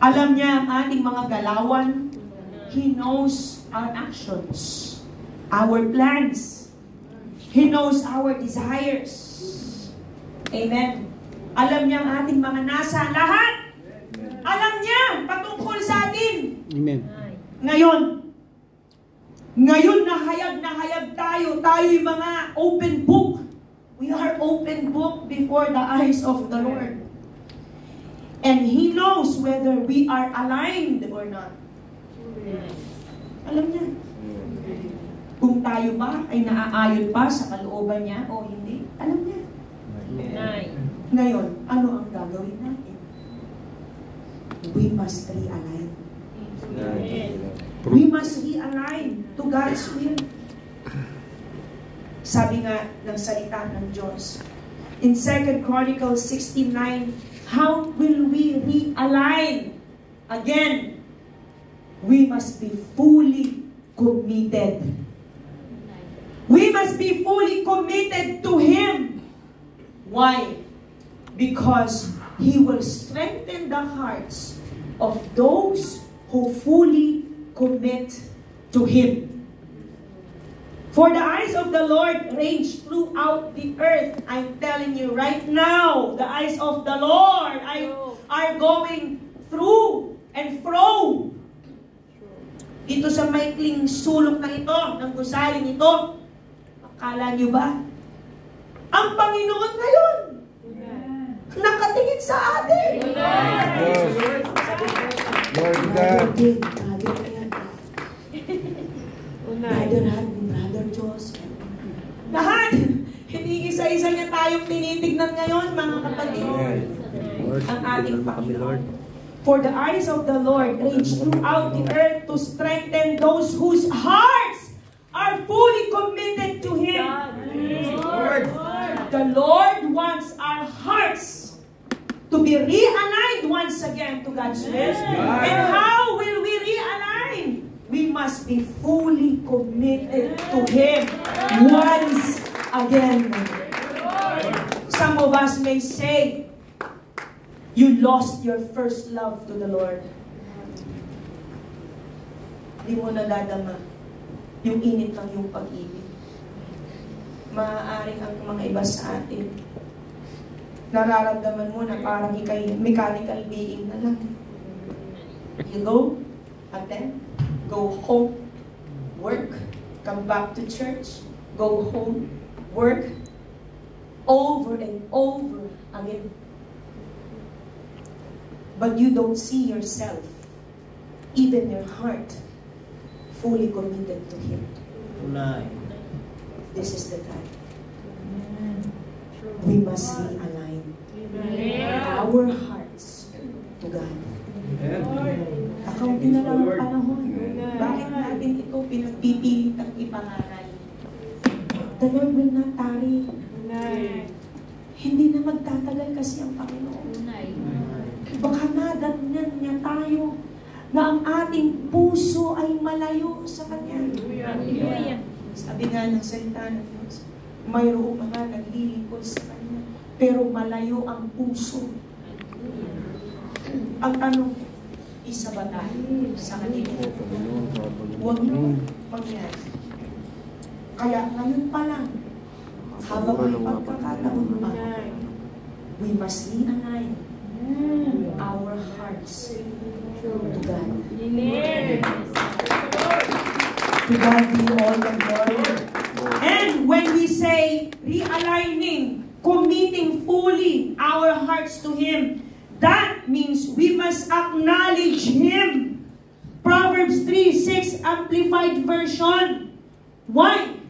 Alam niya ang ating mga galawan. He knows our actions, our plans. He knows our desires. Amen. Alam niya ang ating mga nasa lahat. Alam niya patungkol sa atin. Amen. Ngayon na hayag tayo yung mga open book. We are open book before the eyes of the Lord. And He knows whether we are aligned or not. Alam niya. Kung tayo ba ay naaayon pa sa kalooban niya o hindi. Alam niya. Ngayon, ano ang gagawin natin? We must realign. We must realign to God's will. Sabi nga ng salita ng Diyos, in 2 Chronicles 16:9, how will we realign? Again, we must be fully committed. We must be fully committed to Him. Why? Because He will strengthen the hearts of those who fully commit to Him. For the eyes of the Lord range throughout the earth. I'm telling you right now, the eyes of the Lord are going through and fro. Dito sa maikling sulok na ito, ng gusaling ito, akala nyo ba? Ang Panginoon ngayon, nakatingin sa atin. Lord God. Brother Hadley, Brother Joseph. Lahat, hindi isa-isa niya tayong tinitignan ngayon, mga kapatid. Lord, Ang ating tignan mo kami, Lord. For the eyes of the Lord reach throughout the earth to strengthen those whose hearts are fully committed to Him. The Lord wants our hearts to be realigned once again to God's will. And how will we realign? We must be fully committed to Him once again. Some of us may say, you lost your first love to the Lord. Di mo nadadama yung init ng iyong pag-ibig. Maaaring ang mga iba sa atin, nararamdaman mo na parang ikay mechanical being na lang. You go, attend, go home, work, come back to church, go home, work, over and over again. But you don't see yourself, even your heart, fully committed to Him. This is the time. We must realign our hearts to God. Akaunti na lang ang panahon. Bakit natin ito pinagpipilit ang ipangaral? The Lord will not tarry. Hindi na magtatagal kasi ang Panginoon. Baka nadatnan niya tayo na ang ating puso ay malayo sa Kanya. Sabi nga ng salita ng Diyos, mayroong mga naglilingkod sa Kanya, pero malayo ang puso. Ang tanong, isa ba tayo sa Kanya? Huwag mo mangyari. Kaya ngayon pa lang, habang may pagkakataon pa, we must realign our hearts to God. To God be all the glory. And when we say realigning, committing fully our hearts to Him, that means we must acknowledge Him. Proverbs 3:6 Amplified Version. Why?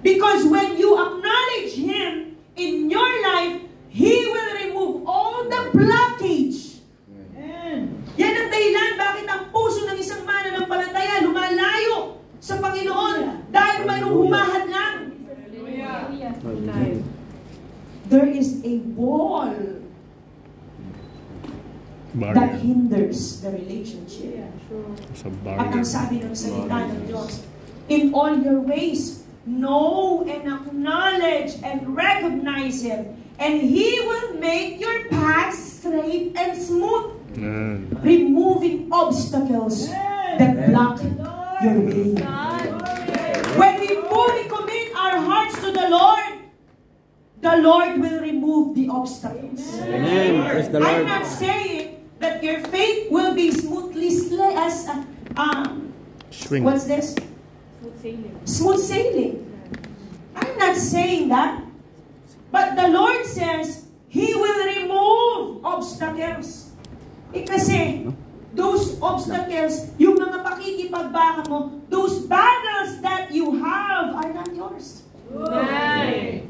Because when you acknowledge Him in your life, He will remove all the blockage. Yan ang dahilan bakit ang puso ng isang mananampalataya lumalayo sa Panginoon dahil mayroong humahadlang. There is a wall that hinders the relationship. At ang sabi ng salita ng Diyos, in all your ways, know and acknowledge and recognize Him, and He will make your path straight and smooth, removing obstacles that block your way. When we fully commit our hearts to the Lord will remove the obstacles. Amen. Praise the Lord. I'm not saying that your faith will be smoothly what's this? Smooth sailing. I'm not saying that. But the Lord says, He will remove obstacles. Kasi, those obstacles, yung mga pakikipagbaka mo, those battles that you have are not yours. Amen.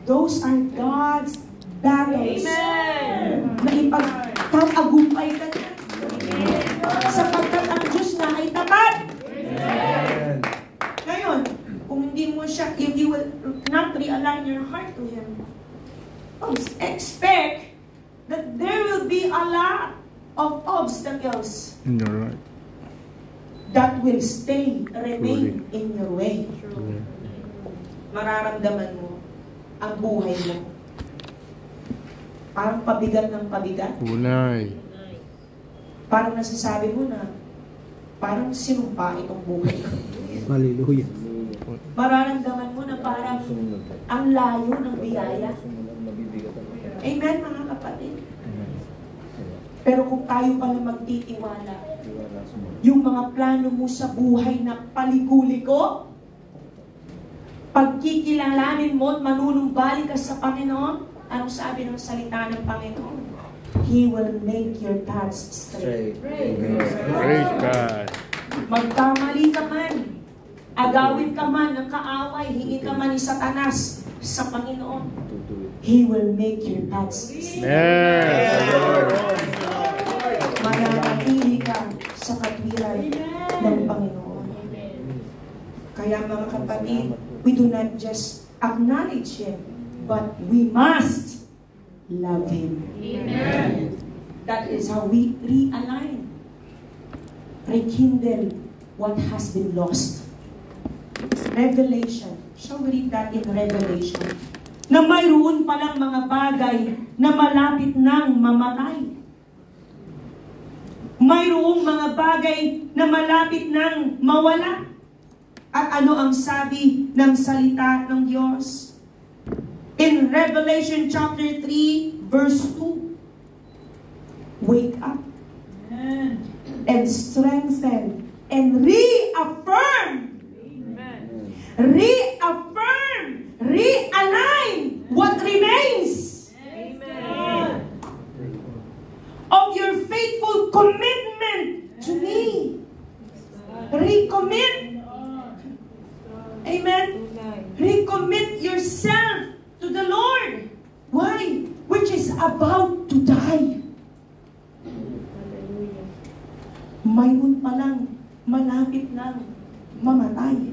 Those are God's battles. Amen. Na ipagtatagumpay ka niya. Sapagkat ang Diyos na ay tapat. Amen. Ngayon, kung hindi mo siya, if you will not realign your heart to Him, expect that there will be a lot of obstacles that will remain in your way. Mararamdaman mo ang buhay mo? Parang pabigat ng pabigat. Tunay. Parang nasasabi mo na, parang sinumpa itong buhay ko. Hallelujah. Mararamdaman mo na parang ang layo ng biyaya. Amen, mga kapatid. Pero kung tayo pala magtitiwala, yung mga plano mo sa buhay na paliko-liko, pagkikilalanin mo at manunumbalik ka sa Panginoon, anong sabi ng salita ng Panginoon? He will make your paths straight. Praise God. Magkamali ka man, agawin ka man ng kaaway, hingi ka man ni Satanas sa Panginoon, He will make your paths straight. Yes, Lord. Mananatili ka sa katwiran ng Panginoon. Kaya mga kapatid, we do not just acknowledge Him, but we must love Him. Amen. That is how we realign, rekindle what has been lost. Revelation. Shall we read that in Revelation? Na mayroon palang mga bagay na malapit nang mamatay. Mayroong mga bagay na malapit nang mawala. At ano ang sabi ng salita ng Diyos? In Revelation chapter 3, verse 2, wake up and strengthen and reaffirm, realign what remains of your faithful commitment to me. Recommit. Amen. Recommit yourself to the Lord. Why? Which is about to die. Mayroon palang malapit nang mamatay.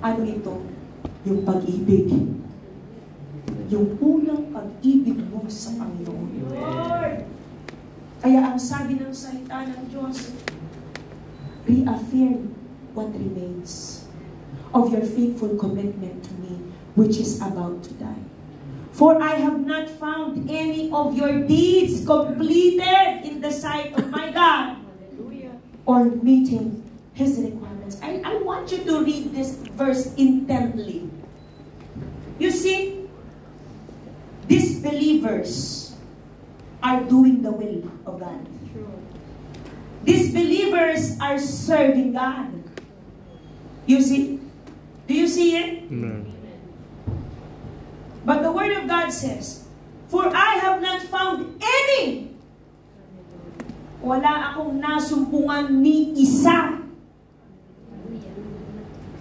Ano ito? Yung pag-ibig. Yung unang pag-ibig mo sa Panginoon. Kaya ang sabi ng salita ng Diyos, reaffirm what remains of your faithful commitment to me, which is about to die. For I have not found any of your deeds completed in the sight of my God, or meeting His requirements. I want you to read this verse intently. You see, these believers are doing the will of God. These believers are serving God. You see? Do you see it? Amen. But the Word of God says, for I have not found any. Wala akong nasumpungan ni isa.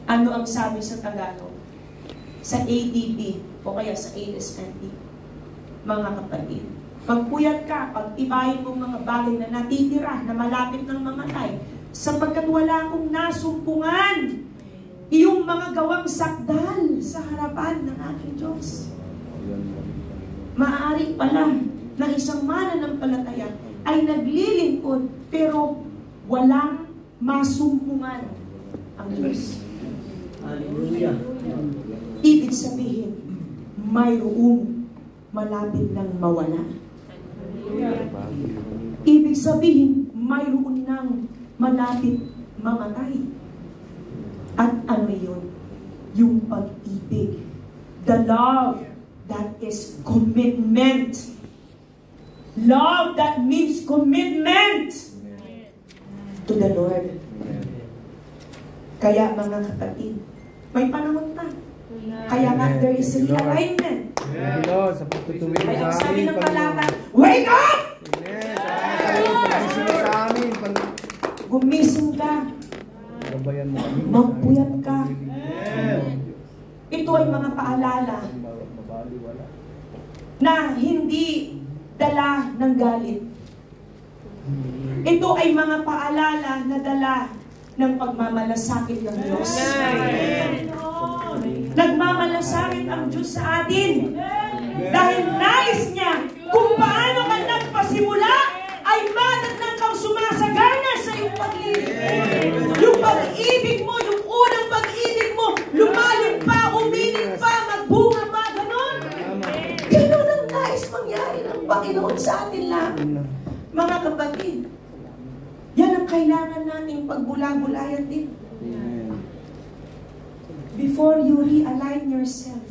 Ano ang sabi sa Tagalog? Sa ADB o kaya sa ASND. Mga kapatid, magpuyat ka, pagtibayin mong mga bagay na natitira, na malapit ng mamatay, sapagkat wala akong nasumpungan iyong mga gawang sakdal sa harapan ng aking Diyos. Maaari pala na isang mananampalataya ay naglilingkod pero walang masumpungan ang Diyos. Hallelujah. Ibig sabihin, mayroong malapit ng mawala. Ibig sabihin, mayroon ng malapit mamatay. At ano yun? Yung pag-ibig. The love that is commitment. Love that means commitment to the Lord. Kaya mga kapatid, may panahon pa. Kaya nga there is realignment. Lord, sa pagtutuwid Kaya ang sa sabi amin. ng talata, wake up! Pagising sa amin. Gumising ka. Gabayan mo kami. Magpuyat ka. Ito ay mga paalala na hindi dala ng galit. Ito ay mga paalala na dala ng pagmamalasakit ng Diyos. Nagmamalasakit ang Diyos sa atin. Dahil nais niya kung paano ka nagpasimula ay madatnan kang sumasagana sa iyong pag-ibig. Yung pag-ibig mo, yung unang pag-ibig mo, lumalim pa, umiling pa, magbunga pa sa atin lang. Mga kapatid, yan ang kailangan nating pagbula-bulayan din. Before you realign yourself,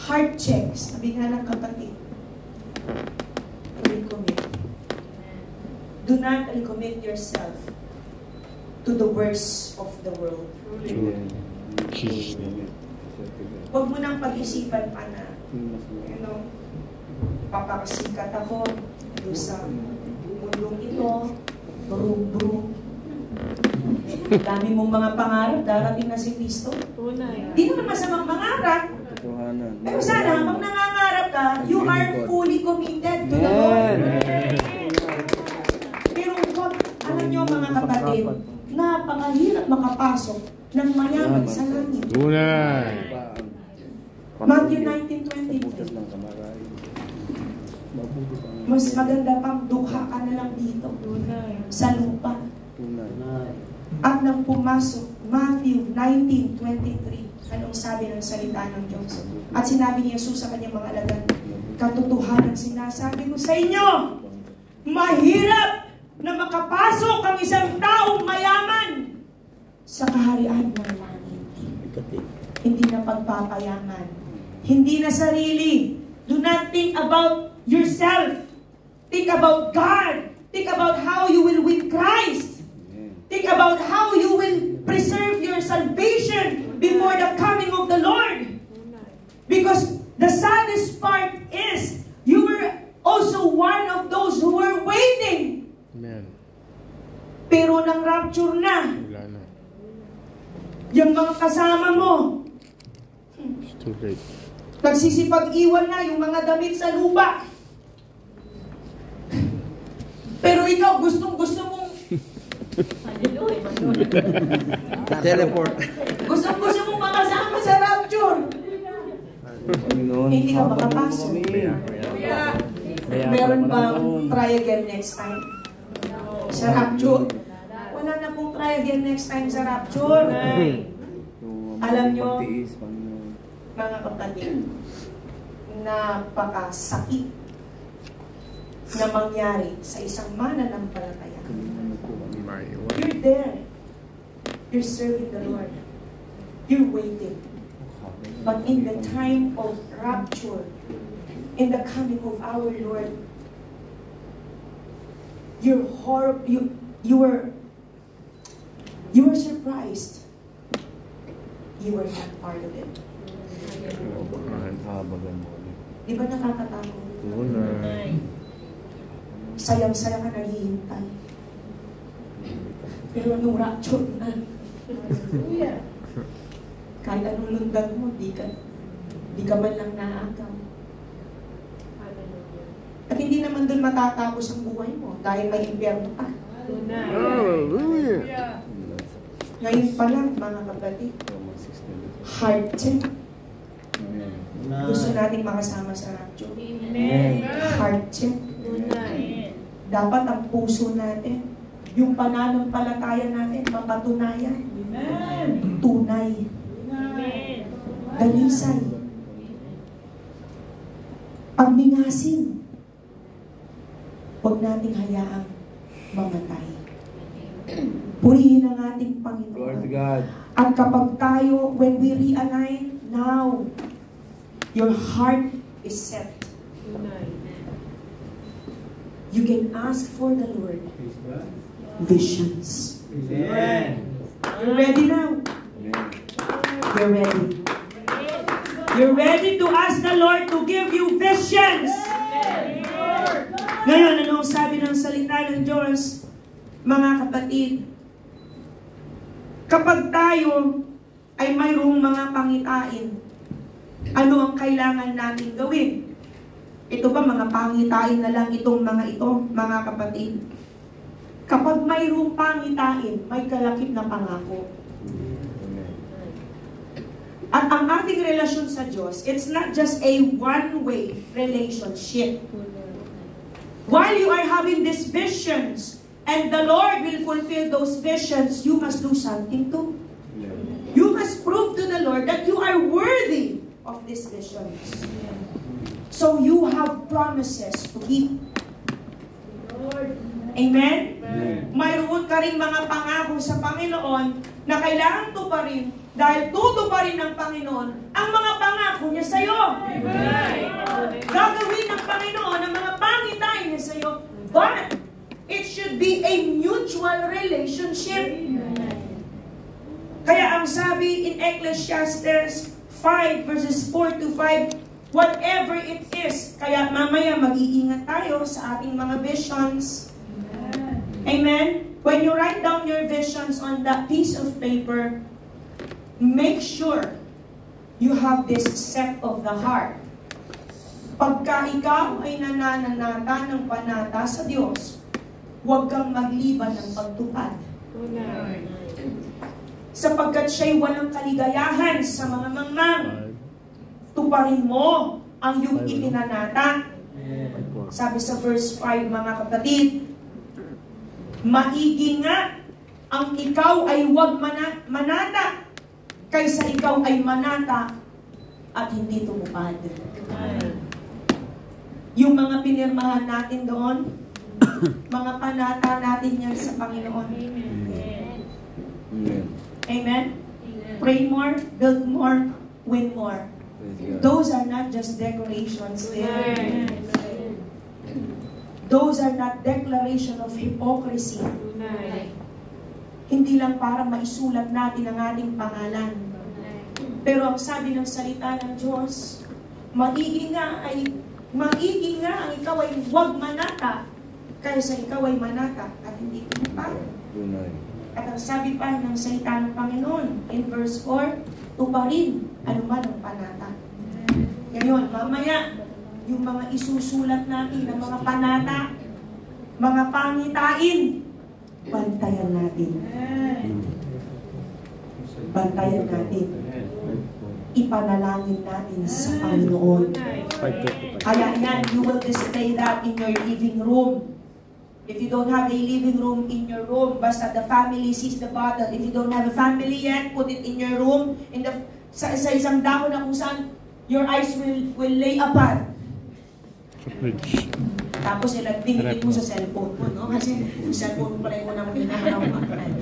heart check, sabi nga ng kapatid, recommit. Do not recommit yourself to the worst of the world. Jesus' name. Huwag mo nang pag-isipan pa na, papakasikat ako doon sa mundong ito, brum-brum. Dami mong mga pangarap, darating na si Kristo. Hindi naman masamang mangarap. Pero sana, habang nangangarap ka, you are fully committed to the Lord. Pero huwag, alam nyo mga kapatid, napakahirap makapasok ng mayaman sa langit. Tunay. Matthew 19:23. Mas maganda pang dukha ka na lang dito sa lupa. At nang pumasok, Matthew 19:23, anong sabi ng salita ng Diyos? At sinabi ni Jesus sa kanyang mga alagad, katotohanan sinasabi ko sa inyo, mahirap na makapasok ang isang taong mayaman sa kaharian ng langit. Hindi na pagpapayaman, hindi na sarili. Do not think about yourself. Think about God. Think about how you will win Christ. Think about how you will preserve your salvation before the coming of the Lord. Because the saddest part is, you were also one of those who were waiting. Amen. Pero nang rapture na, Wala na. yung mga kasama mo, It's too late. nagsisipag-iwan na yung mga damit sa lupa. Pero ikaw, gustong-gusto mong Teleport. gustong-gusto mong makasama sa rapture. Hindi ka makapasok. Meron bang try again next time? Sa rapture? Wala na pong try again next time sa rapture. Alam nyo, mga kapatid, napakasakit na mangyari sa isang mananampalataya. You're there. You're serving the Lord. You're waiting. But in the time of rapture, in the coming of our Lord, you were surprised. You were not part of it. Di ba nakakatakot? Tunay. Sayang-sayang ka naghihintay. Pero nung rapture na, kahit anong lundag mo, di ka man lang naagaw. At hindi naman doon matatapos ang buhay mo dahil may impyerno pa. Hallelujah. Ngayon pa lang, mga kapatid, heart check. Gusto nating makasama sa rapture. Heart check. Dapat ang puso natin, yung pananampalataya natin, mapatunayan. Tunay. Dalisay. Pagmingasin. Huwag nating hayaang mamatay. Purihin ang ating Panginoon. Lord God. At kapag tayo, when we realign, now, your heart is set. You can ask for the Lord visions. You're ready now. You're ready. You're ready to ask the Lord to give you visions. Ngayon, ano ang sabi ng salita ng Diyos? Mga kapatid, kapag tayo ay mayroong mga pangitain, ano ang kailangan natin gawin? Ito ba mga pangitain na lang itong mga ito, mga kapatid? Kapag mayroong pangitain, may kalakip na pangako. At ang ating relasyon sa Diyos, it's not just a one-way relationship. While you are having these visions, and the Lord will fulfill those visions, you must do something too. You must prove to the Lord that you are worthy of these visions. So you have promises to keep. Amen? Mayroon ka rin mga pangako sa Panginoon na kailangan tuparin dahil tutuparin ng Panginoon ang mga pangako niya sa iyo. Gagawin ng Panginoon ang mga pangitain niya sa iyo. But it should be a mutual relationship. Kaya ang sabi in Ecclesiastes 5 verses 4 to 5, whatever it is, kaya mamaya mag-iingat tayo sa ating mga visions. Amen? When you write down your visions on that piece of paper, make sure you have this set of the heart. Pagka ikaw ay nananata ng panata sa Diyos, huwag kang magliban ng pagtupad. Sapagkat siya'y walang kaligayahan sa mga mangmang. Tuparin mo ang iyong itinanata. Sabi sa verse 5, mga kapatid, maigi nga ang ikaw ay huwag manata kaysa ikaw ay manata at hindi tumupad. Yung mga pinirmahan natin doon, mga panata natin yan sa Panginoon. Amen? Pray more, build more, win more. Those are not just decorations there. Those are not declaration of hypocrisy. Hindi lang para maisulat natin ang ating pangalan. Pero ang sabi ng salita ng Diyos, maigi nga ang ikaw ay huwag manata kaysa ikaw ay manata at hindi tumupad. At ang sabi pa ng salita ng Panginoon in verse 4, tuparin anuman ang panata. Ngayon, mamaya, yung mga isusulat natin ng mga panata, mga pangitain, bantayan natin. Bantayan natin. Ipanalangin natin sa Panginoon. Kaya yan, you will display that in your living room. If you don't have a living room in your room, basta the family sees the bottle. If you don't have a family yet, put it in your room, sa isang dahon na kung saan your eyes will lay apart. Tapos ilagdingin mo sa cellphone mo, no? Kasi yung cellphone mo pala yung unang pinaharapan.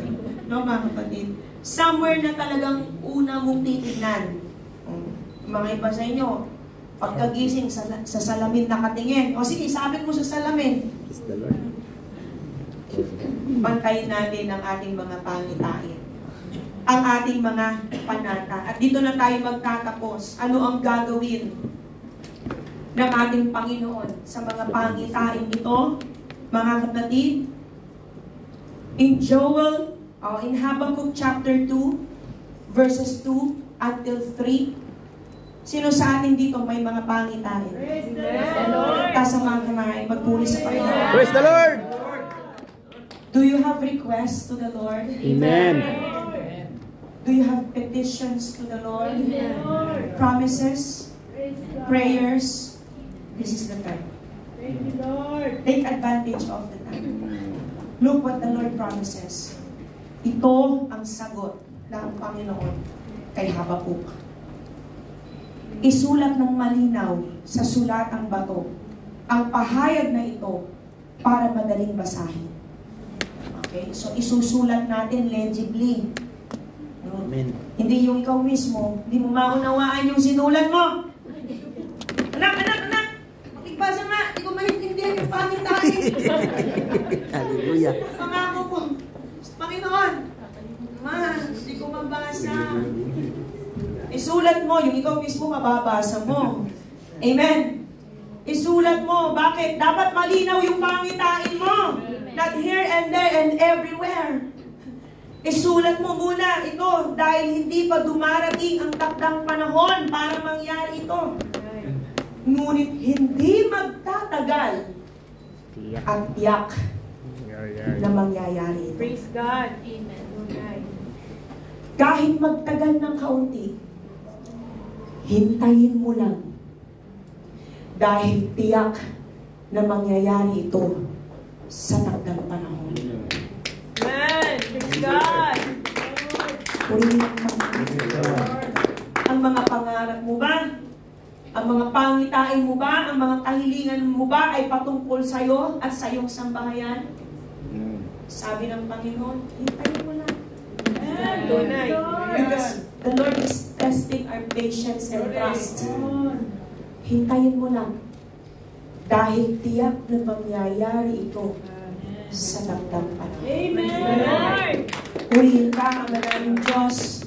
No, mga kapatid? Somewhere na talagang una mong titignan. Mga iba sa inyo, pagkagising sa salamin nakatingin. O sige, sabit mo sa salamin. Bantayin natin ang ating mga pangitain. Ang ating mga panata. At dito na tayo magtatapos. Ano ang gagawin ng ating Panginoon sa mga pangitain ito, mga kapatid? In Habakkuk chapter 2, verses 2 until 3, sino sa atin dito may mga pangitain? Praise the Lord! Kasama kamay, magpuri sa Panginoon. Praise the Lord! Do you have requests to the Lord? Amen. Do you have petitions to the Lord? Promises? Prayers? This is the time. Take advantage of the time. Look what the Lord promises. Ito ang sagot ng Panginoon kay Habakkuk. Isulat ng malinaw sa sulatang bato ang pahayag na ito para madaling basahin. Okay? So isusulat natin legibly. Amen. Hindi yung ikaw mismo, hindi mo maunawaan yung sinulat mo. Anak! Makigbasa nga, hindi ko maintindihan yung pangitain. Hallelujah. Pangako po, Panginoon, hindi ko mabasa. Isulat mo, yung ikaw mismo mababasa mo. Amen. Isulat mo. Bakit? Dapat malinaw yung pangitain mo. Not here and there and everywhere. Isulat mo muna ito dahil hindi pa dumarating ang takdang panahon para mangyari ito. Ngunit hindi magtatagal at tiyak na mangyayari ito. Praise God. Amen. Kahit magtagal ng kaunti, hintayin mo lang dahil tiyak na mangyayari ito sa takdang panahon. Amen. Praise God. Purihin ang mga pangarap mo ba Ang mga pangitain mo ba, ang mga kahilingan mo ba ay patungkol sa'yo at sa iyong sambahayan? Sabi ng Panginoon, hintayin mo lang. Tunay. Because the Lord is testing our patience and trust. Hintayin mo lang. Dahil tiyak na mangyayari ito sa dagdag panahon. Amen. Purihin ka ang maraming Diyos.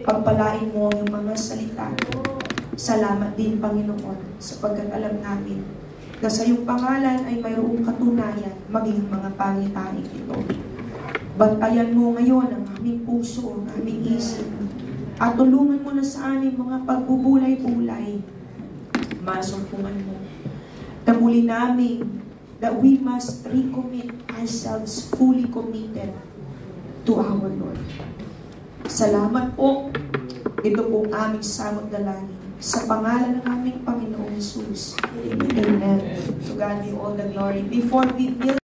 Pagpalain mo yung mga salita. Salamat din, Panginoon, sapagkat alam namin na sa iyong pangalan ay mayroong katunayan maging mga pangitain ito. Bantayan mo ngayon ang aming puso, ang aming isip, at tulungan mo na sa amin mga pagbubulay-bulay. Masumpungan mo. Na muli namin that we must recommit ourselves fully committed to our Lord. Salamat po. Ito po ang aming samot dalangin. Sa pangalan ng aming Panginoong Jesus. Amen. To God be all the glory. Before we build